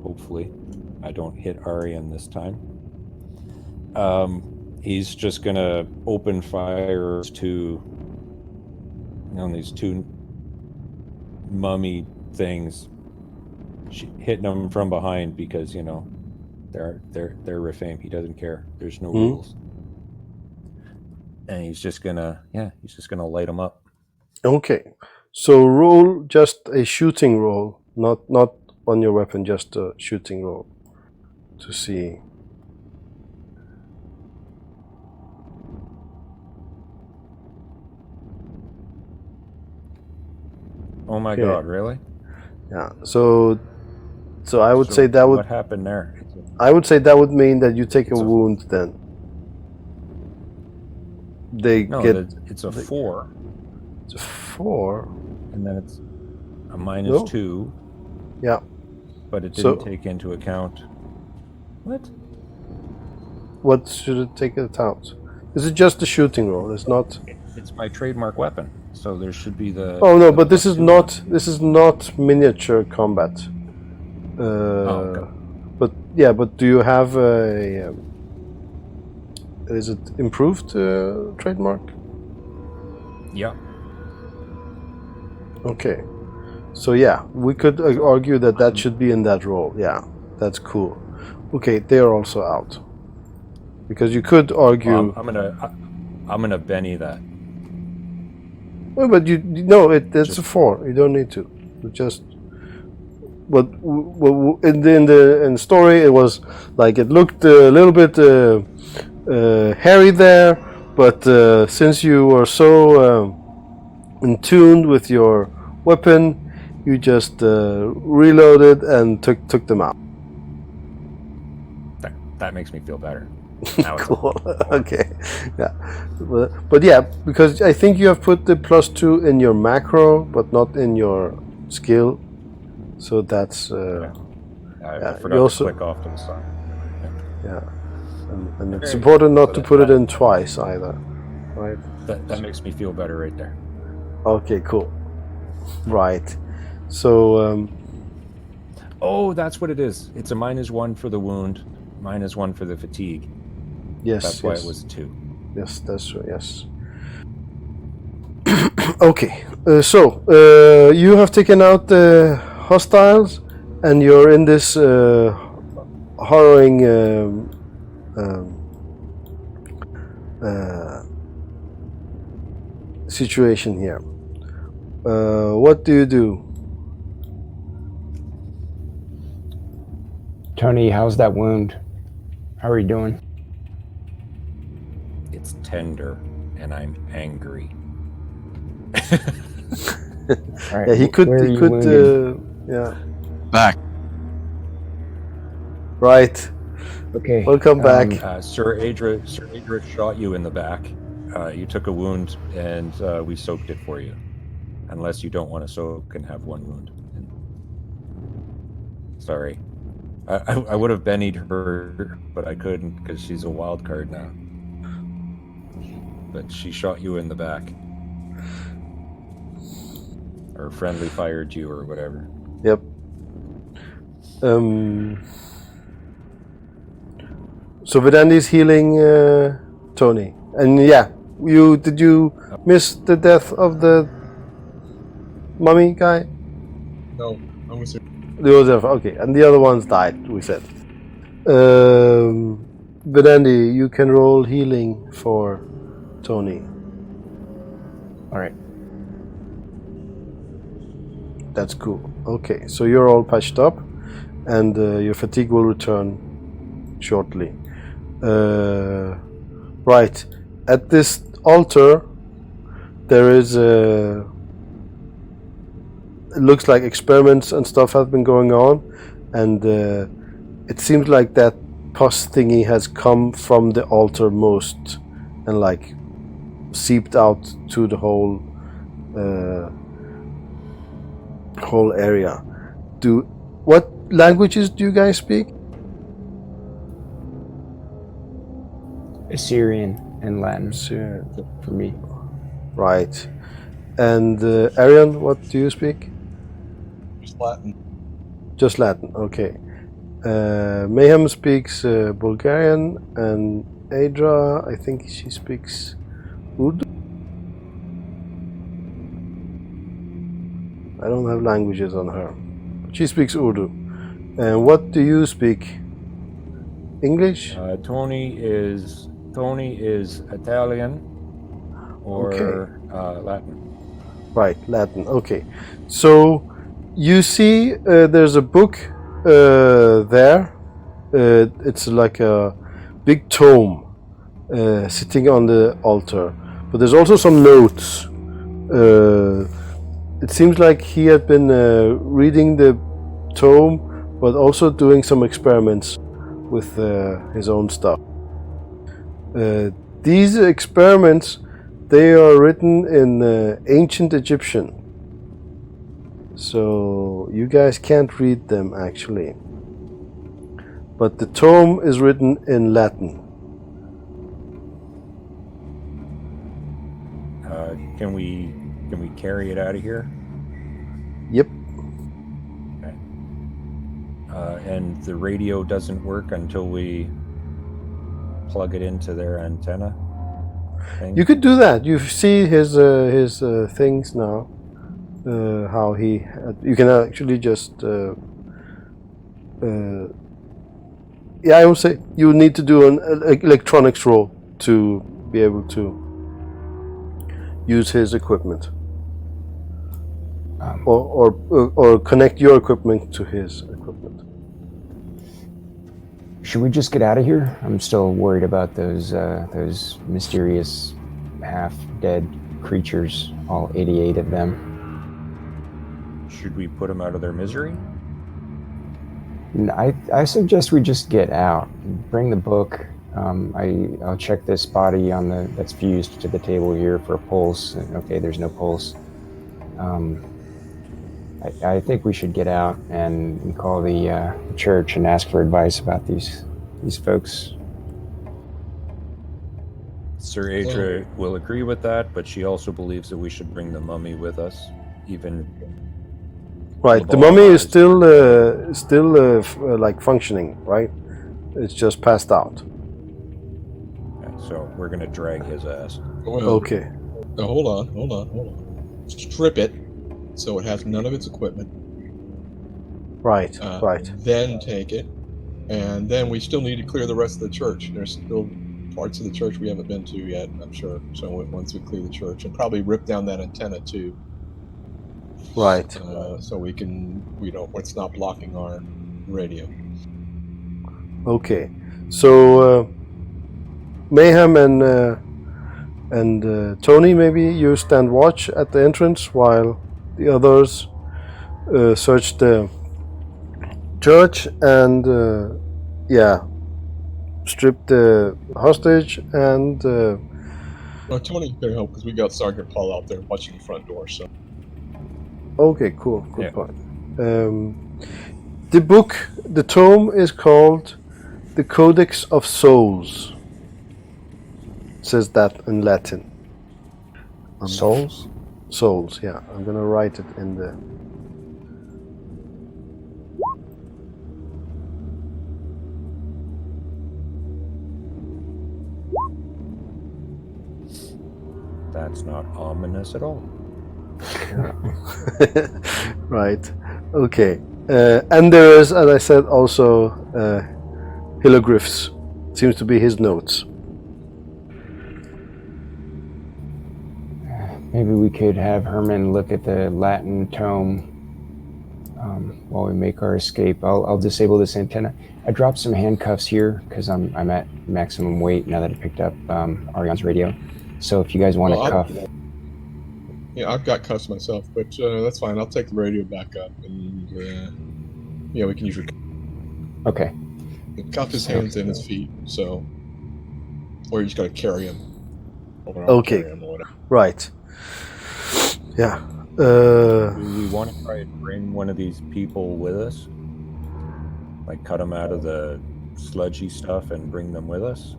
hopefully I don't hit Arian this time, he's just gonna open fire to these two mummy things, hitting them from behind because they're Rafame. He doesn't care. There's no rules, and he's just gonna light them up. Okay, so roll just a shooting roll, not on your weapon, just a shooting roll to see. Oh my Okay. God! Really? Yeah. So I would say that would. What happened there? I would say that would mean that you take a wound then. It's a 4. It's a 4. And then it's a minus 2. Yeah. But it didn't take into account. What? What should it take into account? Is it just the shooting roll? It's not. It's my trademark weapon, so there should be the. Oh no, but this is not. This is not miniature combat. Okay. But do you have a? Is it improved trademark? Yeah. Okay. So yeah, we could argue that should be in that roll. Yeah, that's cool. Okay, they are also out. Because you could argue. I'm gonna Benny that. Well, but it's a 4. You don't need to. Just. But in the story, it was like it looked a little bit hairy there, but since you were so in tune with your weapon, you just reloaded and took them out. That makes me feel better. Cool. Okay. Yeah. But yeah, because I think you have put the +2 in your macro, but not in your skill. So that's. I forgot to click off to the side. Yeah. And it's important not to put it in twice either, right? That makes me feel better right there. Okay, cool. Right. So Oh, that's what it is. It's a -1 for the wound, -1 for the fatigue. Yes, That's why yes. it was a 2. Yes, that's true. Yes. Okay. You have taken out the hostiles, and you're in this harrowing situation here. What do you do? Tony, how's that wound? How are you doing? It's tender, and I'm angry. All right, Yeah, he could. where are He you could. wounded? Yeah. Back. Right. Okay. Welcome back. Sir Adra shot you in the back. You took a wound, and we soaked it for you. Unless you don't want to soak and have 1 wound. Sorry. I would have bennied her, but I couldn't because she's a wild card now. But she shot you in the back. Or friendly fired you or whatever. Yep. So Vedandi's healing Tony. And yeah, did you miss the death of the mummy guy? No, I'm with you. Okay, and the other ones died, we said. Vedandi, you can roll healing for Tony. All right. That's cool. Okay, so you're all patched up, and your fatigue will return shortly. Right, at this altar, there is it looks like experiments and stuff have been going on, and it seems like that pus thingy has come from the altar most and like seeped out to the whole area. What languages do you guys speak? Assyrian and Latin Syrian. for me. Right. And Arian, what do you speak? Just Latin. Just Latin, okay. Mayhem speaks Bulgarian, and Adra, I think she speaks Urdu? I don't have languages on her. She speaks Urdu. And what do you speak? English? Tony is Italian or Latin. Right, Latin, okay. So you see there's a book there. It's like a big tome sitting on the altar. But there's also some notes. It seems like he had been reading the tome, but also doing some experiments with his own stuff. These experiments, they are written in ancient Egyptian. So you guys can't read them actually. But the tome is written in Latin. Can we carry it out of here? Yep. Okay. And the radio doesn't work until we plug it into their antenna thing? You could do that. You see his things now. How he you can actually just yeah, I would say you need to do an electronics roll to be able to use his equipment, or connect your equipment to his equipment. Should we just get out of here? I'm still worried about those mysterious half-dead creatures, all 88 of them. Should we put them out of their misery? I suggest we just get out. Bring the book. I'll check this body that's fused to the table here for a pulse. Okay, there's no pulse. I think we should get out and call the church and ask for advice about these folks. Sir Adra will agree with that, but she also believes that we should bring the mummy with us, even Right. The bottom mummy is eyes. still like functioning, right? It's just passed out. Okay, so we're gonna drag his ass. Well, Okay. hold on. Strip it so it has none of its equipment. Right. Right. Then take it, and then we still need to clear the rest of the church. There's still parts of the church we haven't been to yet, I'm sure. So once we clear the church, and probably rip down that antenna too. Right. So it's not blocking our radio. Okay. So Mayhem and Tony, maybe you stand watch at the entrance while the others search the church and strip the hostage and Tony's gonna help because we got Sergeant Paul out there watching the front door. So okay, cool, good Yeah. point. The book, the tome is called The Codex of Souls. It says that in Latin. Souls? Souls, yeah. I'm gonna write it in the... That's not ominous at all. Right. Okay. And there is, as I said, also hieroglyphs. Seems to be his notes. Maybe we could have Herman look at the Latin tome while we make our escape. I'll disable this antenna. I dropped some handcuffs here because I'm at maximum weight now that I picked up Ariane's radio. So if you guys want to cuff... yeah, I've got cuffs myself, but that's fine. I'll take the radio back up, and we can usually Okay. cuff his hands and his feet. So, or you just gotta carry him. Okay. Carry him or whatever. Right. Yeah. Do we want to try and bring one of these people with us? Like cut them out of the sludgy stuff and bring them with us?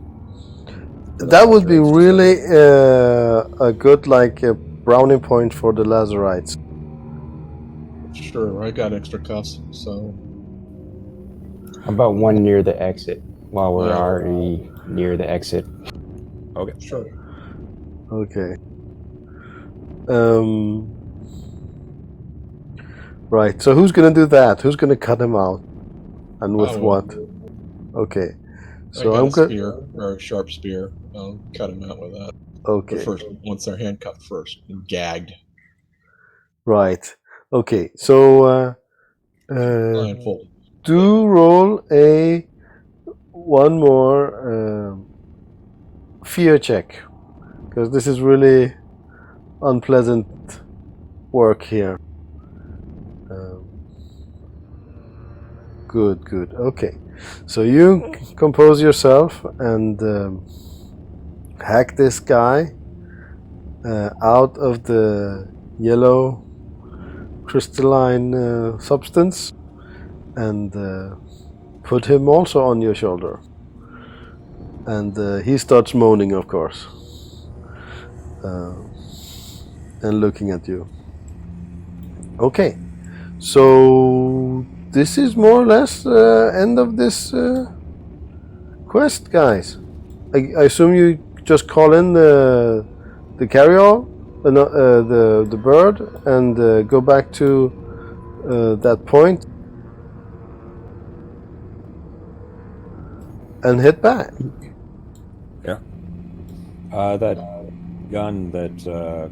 That would be really a good browning point for the Lazarites. Sure, I got extra cuffs, so. How about one near the exit while we're already near the exit? Okay. Sure. Okay. Right. So who's gonna do that? Who's gonna cut him out? And with what? Okay. So I I'm got a good. spear or a sharp spear. I'll cut him out with that. Okay. But first, once they're handcuffed first and gagged. Right. Okay. So Blindfolded. do roll one more fear check, because this is really unpleasant work here. Good. Okay. So you compose yourself and hack this guy out of the yellow crystalline substance and put him also on your shoulder. And he starts moaning, of course, and looking at you. Okay, so this is more or less end of this quest, guys. I assume you just call in the carryall, the bird, and go back to that point and head back. Yeah. That gun that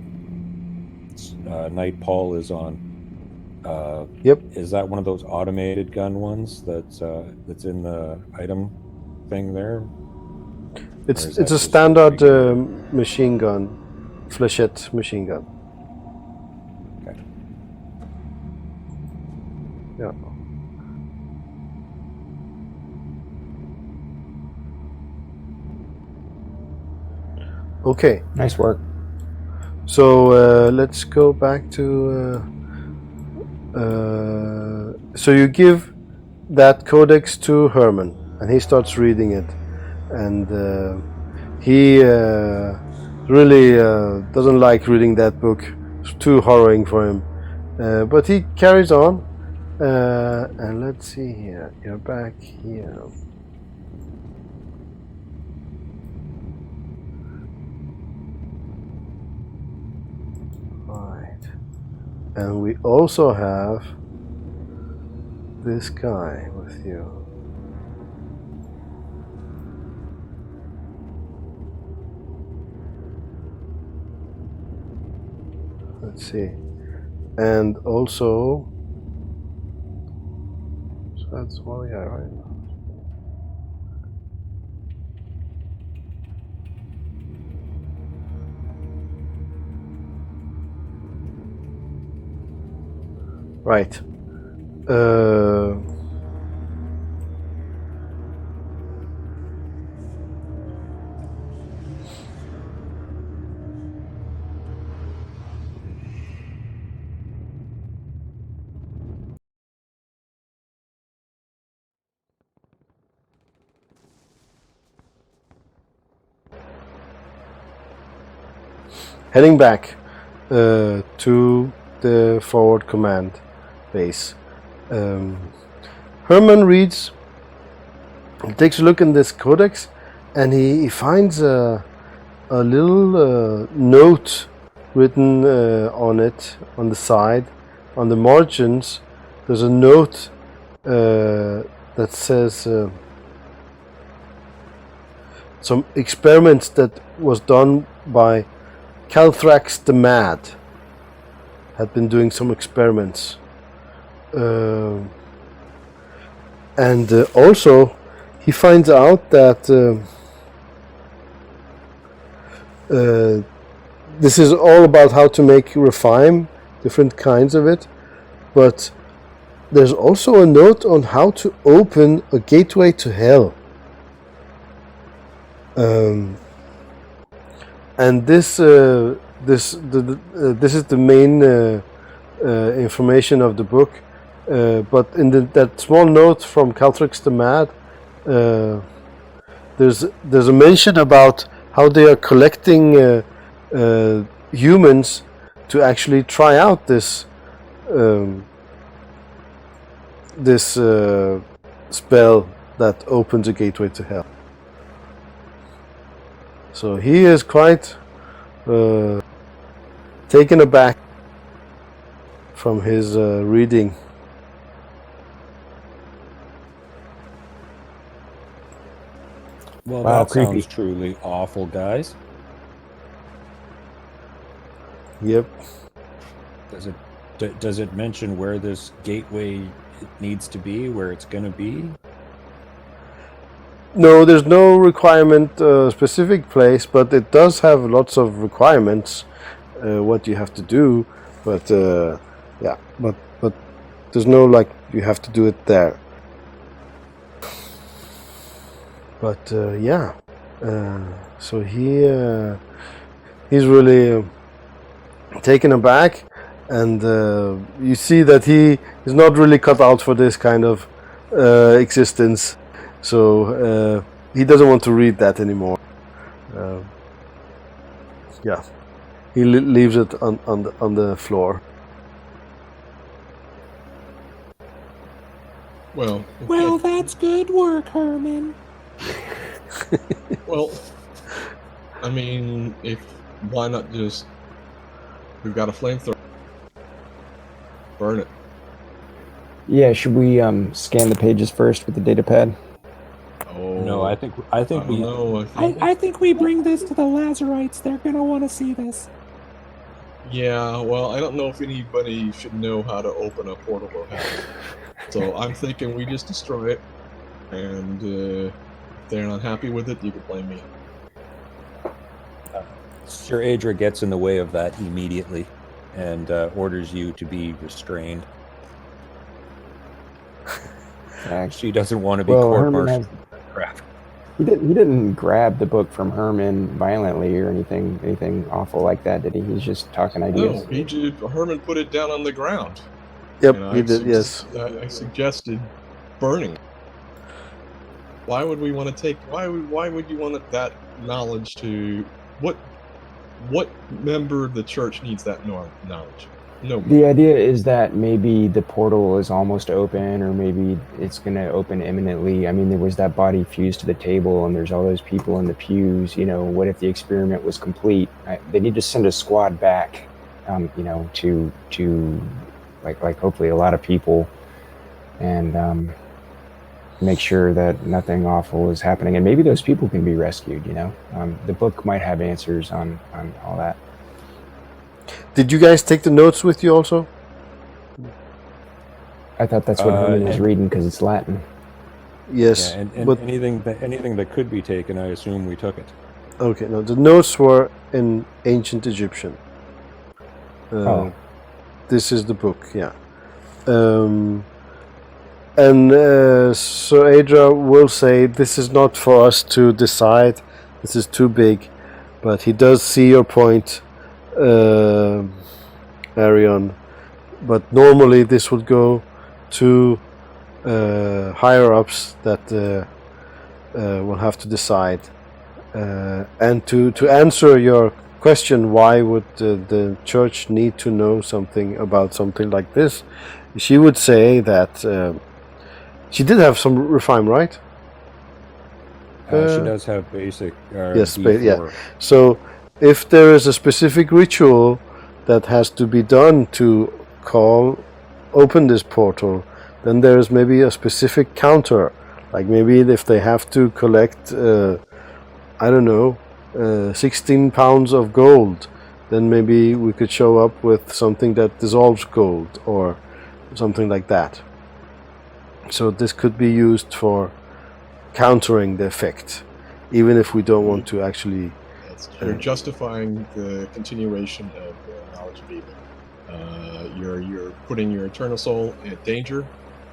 Knight Paul is on. Yep. Is that one of those automated gun ones that's in the item thing there? It's that a just standard machine gun, flechette machine gun. Okay. Yeah. Okay. Nice work. So let's go back to. So you give that codex to Herman, and he starts reading it, and he really doesn't like reading that book. It's too harrowing for him, But he carries on. And let's see here. You're back here. Right. And we also have this guy with you. Let's see. And also, so that's one guy, right? Right. Heading back to the forward command base. Herman reads, he takes a look in this codex, and he finds a little note written on it, on the side, on the margins. There's a note that says some experiments that was done by Calthrax the Mad. Had been doing some experiments. And also he finds out that this is all about how to make refine, different kinds of it, but there's also a note on how to open a gateway to hell. And this is the main information of the book. But in that small note from Calthrax the Mad, there's a mention about how they are collecting humans to actually try out this spell that opens a gateway to hell. So he is quite taken aback from his reading. Well, Wow, that creepy. sounds truly awful, guys. Yep. Does it mention where this gateway needs to be, where it's going to be? No, there's no requirement specific place, but it does have lots of requirements what you have to do. But yeah, but there's no like you have to do it there. But yeah, so he's really taken aback, and you see that he is not really cut out for this kind of existence. So he doesn't want to read that anymore. Yeah, he leaves it on the floor. Well, Well, that's good work, Herman. well, I mean, why not just, we've got a flamethrower, burn it. Yeah, should we scan the pages first with the data pad? Oh, No, I think we. know. I think we bring this to the Lazarites. They're gonna want to see this. Yeah, well, I don't know if anybody should know how to open a portal to hell. So I'm thinking we just destroy it, and if they're not happy with it, you can blame me. Sir Adra gets in the way of that immediately, and orders you to be restrained. She doesn't want to be Well, Herman court-martialed. has, Crap. he didn't grab the book from Herman violently or anything awful like that, did he? He's just talking ideas. No, Herman put it down on the ground. Yep, And he did. Yes. I suggested burning. Why would we want to take? Why would you want that knowledge to? What member of the church needs that knowledge? No. The idea is that maybe the portal is almost open, or maybe it's going to open imminently. I mean, there was that body fused to the table, and there's all those people in the pews. You know, what if the experiment was complete? They need to send a squad back, you know, to like hopefully a lot of people, and make sure that nothing awful is happening. And maybe those people can be rescued. You know, the book might have answers on all that. Did you guys take the notes with you also? I thought that's what Herman was reading because it's Latin. Yes, Yeah, and but anything that could be taken, I assume we took it. okay. No, the notes were in ancient Egyptian. This is the book, yeah. And so Adra will say this is not for us to decide. This is too big, but he does see your point, Arion. But normally this would go to higher ups that will have to decide. And to answer your question, why would the church need to know something about something like this? She would say that she did have some refine, right? She does have basic. Yes, D4. yeah. So if there is a specific ritual that has to be done to open this portal, then there is maybe a specific counter. Like maybe if they have to collect, I don't know, 16 pounds of gold, then maybe we could show up with something that dissolves gold or something like that. So this could be used for countering the effect, even if we don't want to actually. You're justifying the continuation of the knowledge of evil. You're putting your eternal soul in danger,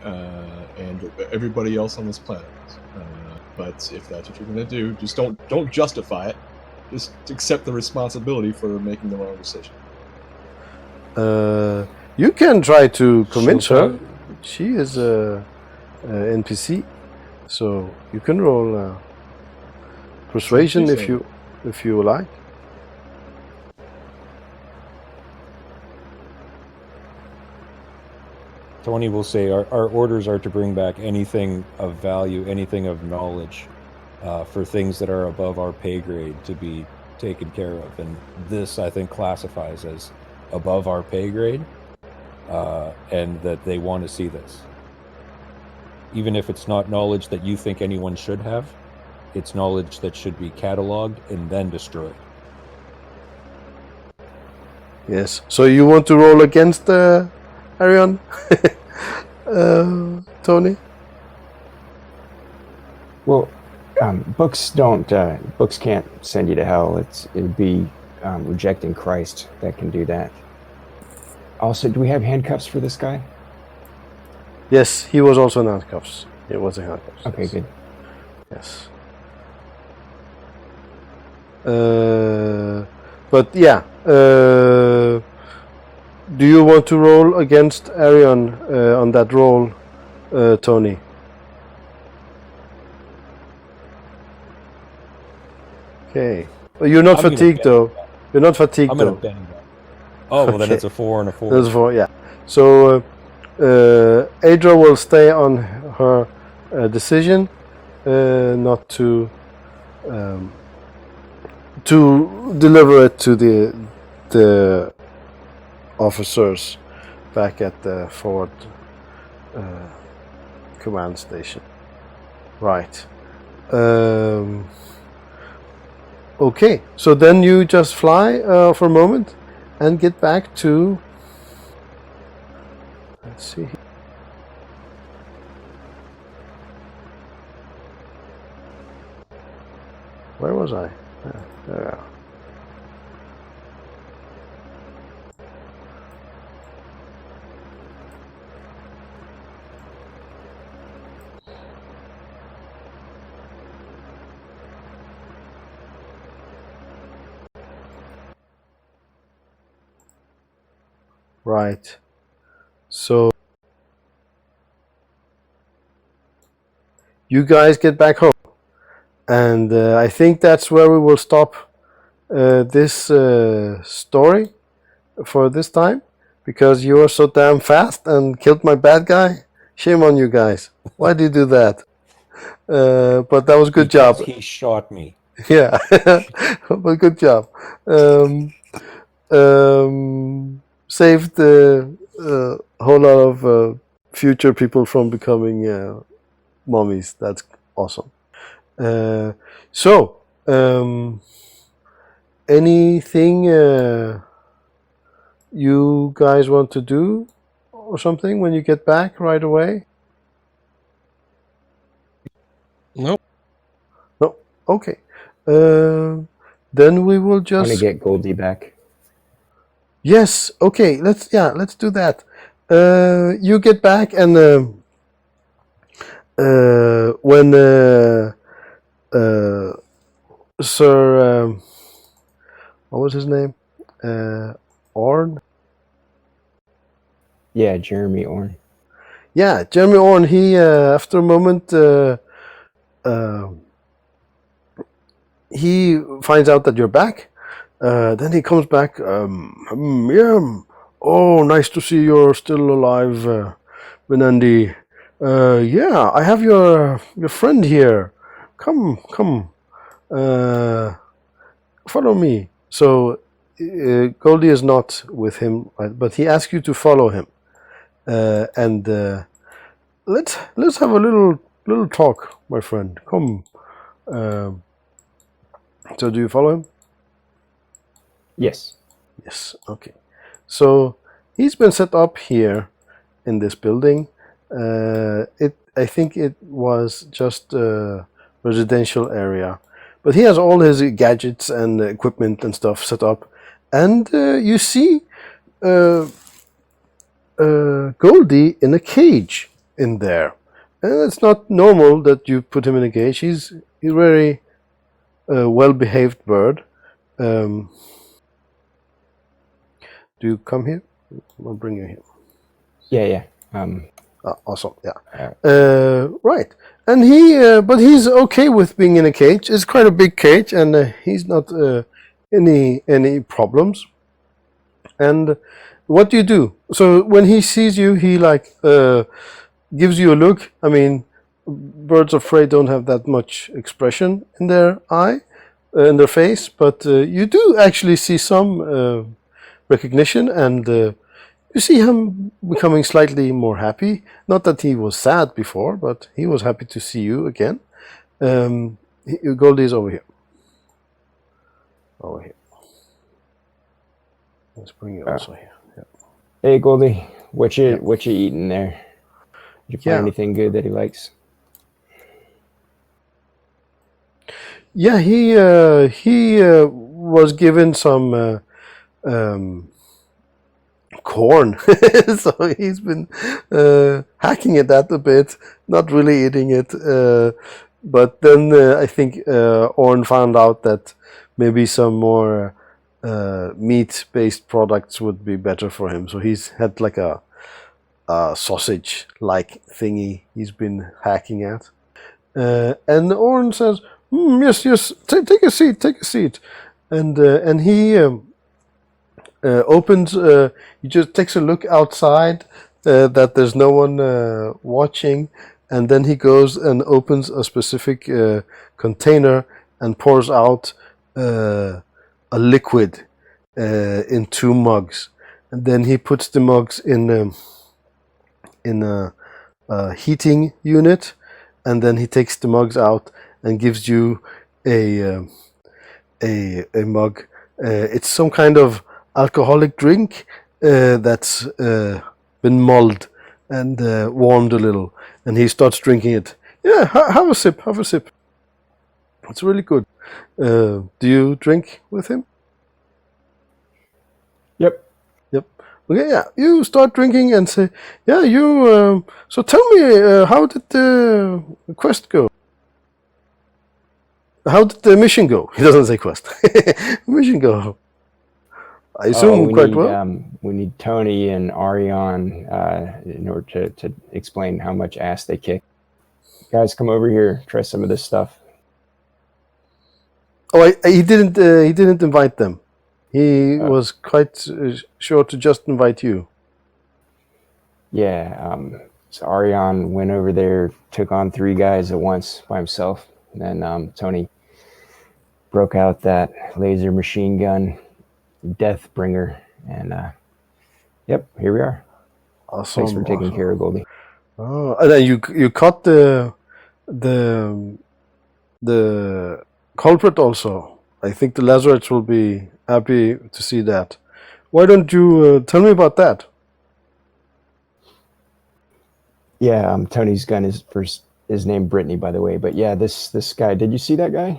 and everybody else on this planet. But if that's what you're going to do, just don't justify it. Just accept the responsibility for making the wrong decision. You can try to convince her. She is a NPC, so you can roll persuasion if you like. Tony will say our orders are to bring back anything of value, anything of knowledge, for things that are above our pay grade to be taken care of. And this, I think, classifies as above our pay grade, and that they want to see this. Even if it's not knowledge that you think anyone should have, it's knowledge that should be cataloged and then destroyed. Yes. So you want to roll against Arion? Tony? Well, books can't send you to hell. It would be rejecting Christ that can do that. Also, do we have handcuffs for this guy? Yes, he was also in handcuffs. He was in handcuffs. Okay, yes. good. Yes. But yeah, do you want to roll against Arion on that roll, Tony? Okay. Well, you're not fatigued though. You're not fatigued though. I'm gonna bang that. Oh, well, then it's a 4 and a 4. That's a 4, yeah. So Adra will stay on her decision, not to deliver it to the officers back at the forward command station. Right. Okay, so then you just fly for a moment and get back to, let's see. Where was I? There. Right. So you guys get back home, and I think that's where we will stop this story for this time. because you were so damn fast and killed my bad guy? Shame on you guys. Why did you do that? But that was a good job. Because he shot me. Yeah, but good job. Saved a whole lot of future people from becoming mummies. That's awesome. So, anything you guys want to do or something when you get back right away? Nope. No. Okay. Then we will I want to just. get Goldie back. Yes. Okay. Let's do that. You get back and when Sir what was his name? Orn. Yeah, Jeremy Orn. Yeah, Jeremy Orn. He after a moment he finds out that you're back. Then he comes back. Yeah. Oh, nice to see you're still alive, Benandi. Yeah, I have your friend here. Come. Follow me. So Goldie is not with him, but he asks you to follow him, and let's have a little talk, my friend. Come. So do you follow him? Yes. Yes. Okay. So he's been set up here in this building. I think it was just a residential area, but he has all his gadgets and equipment and stuff set up, and you see Goldie in a cage in there, and it's not normal that you put him in a cage. He's very well-behaved bird. Do you come here? I'll bring you here. Yeah. Awesome. Yeah. Right. And but he's okay with being in a cage. It's quite a big cage, and he's not any problems. And what do you do? So when he sees you, he gives you a look. I mean, birds of prey don't have that much expression in their in their face, but you do actually see some recognition, and you see him becoming slightly more happy. Not that he was sad before, but he was happy to see you again. Goldie is over here. Over here. Let's bring you also here. Yeah. Hey, Goldie, what you eating there? Did you find anything good that he likes? Yeah, he was given some corn, so he's been hacking at that a bit, not really eating it. But then I think Orn found out that maybe some more meat-based products would be better for him. So he's had like a sausage-like thingy he's been hacking at. And Orn says, yes, take a seat. And he opens, he just takes a look outside that there's no one watching, and then he goes and opens a specific container and pours out a liquid in 2 mugs. And then he puts the mugs in a heating unit, and then he takes the mugs out and gives you a mug. It's some kind of alcoholic drink that's been mulled and warmed a little, and he starts drinking it. Yeah, have a sip. It's really good. Do you drink with him? Yep. Okay, yeah. You start drinking and say, yeah, you. So tell me, how did the quest go? How did the mission go? He doesn't say quest. Mission go. I assume quite well. We need Tony and Arion in order to explain how much ass they kick. Guys, come over here. Try some of this stuff. Oh, he didn't invite them. He was quite sure to just invite you. Yeah, so Arion went over there, took on 3 guys at once by himself. And then Tony broke out that laser machine gun, Deathbringer, and yep, here we are. Awesome. Thanks for taking care of Goldie. Oh, and then you caught the culprit also. I think the Lazarites will be happy to see that. Why don't you tell me about that? Yeah, Tony's gun is named Brittany, by the way. But yeah, this guy. Did you see that guy?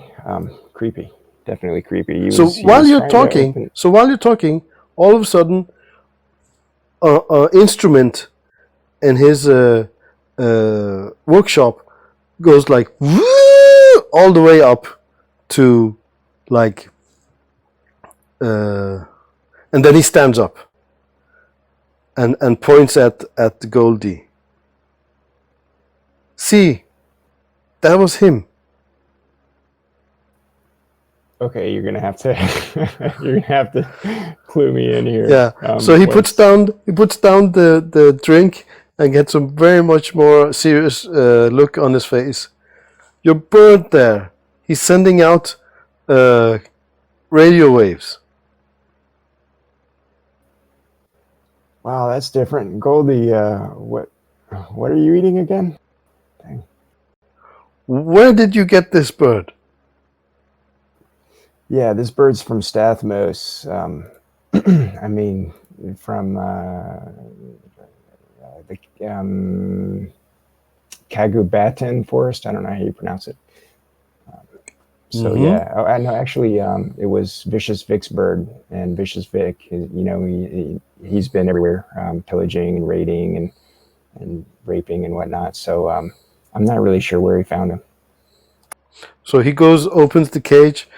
Creepy, definitely creepy. While you're talking, all of a sudden, instrument in his workshop goes like all the way up to like, and then he stands up and points at Goldie. See, that was him. Okay, you're gonna have to clue me in here. Yeah. So he puts down the drink and gets a very much more serious look on his face. You're burnt there. He's sending out radio waves. Wow, that's different. Goldie, what are you eating again? Dang. Where did you get this bird? Yeah, this bird's from Stathmos. I mean, from the Kagubatan forest. I don't know how you pronounce it. So yeah, I know. Actually, it was Vicious Vic's bird, and Vicious Vic, he's been everywhere, pillaging and raiding and raping and whatnot. So I'm not really sure where he found him. So he goes, opens the cage,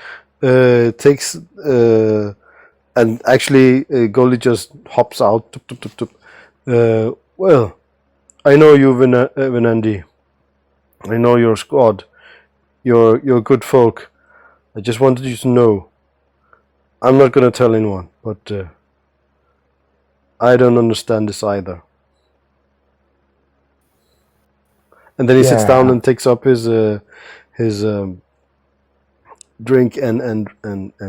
takes, and actually Goldie just hops out. Tup, tup, tup, tup. Well, I know you, Venandi. I know your squad. You're good folk. I just wanted you to know. I'm not going to tell anyone, but I don't understand this either. And then he sits down and takes up his drink and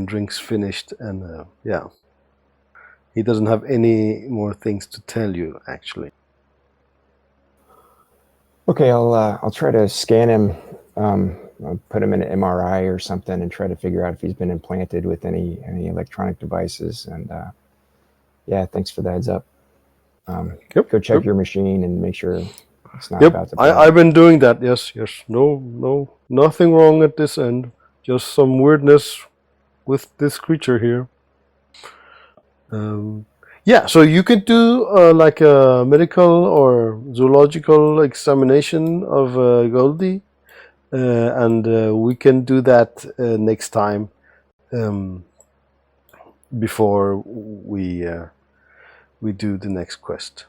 drinks finished, and yeah, he doesn't have any more things to tell you actually. Okay, I'll try to scan him. I'll put him in an MRI or something and try to figure out if he's been implanted with any electronic devices. And yeah, thanks for the heads up. Go check your machine and make sure it's not about to. I've been doing that. Yes. No, nothing wrong at this end. Just some weirdness with this creature here. Yeah, so you could do like a medical or zoological examination of Goldie, and we can do that next time before we do the next quest.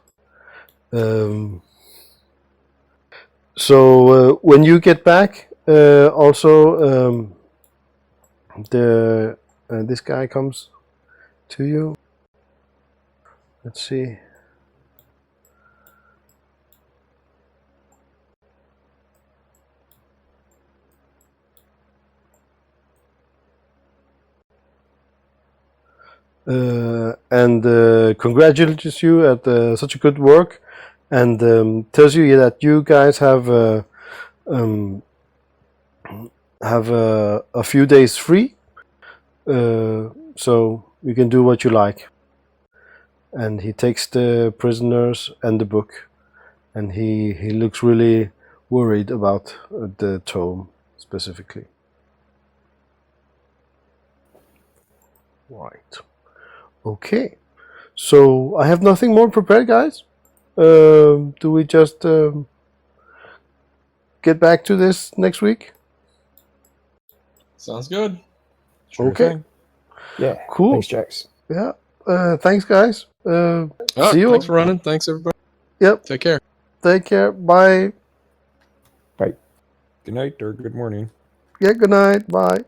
So when you get back, also this guy comes to you. Let's see. And congratulates you at such a good work, and tells you that you guys have a few days free, so you can do what you like. And he takes the prisoners and the book, and he looks really worried about the tome specifically. Right. Okay. So I have nothing more prepared, guys. Do we just get back to this next week? Sounds good. Sure Okay. thing. Yeah. Cool. Thanks, Jax. Yeah. Thanks, guys. See you. Thanks for running. Thanks, everybody. Yep. Take care. Take care. Bye. Bye. Good night or good morning. Yeah. Good night. Bye.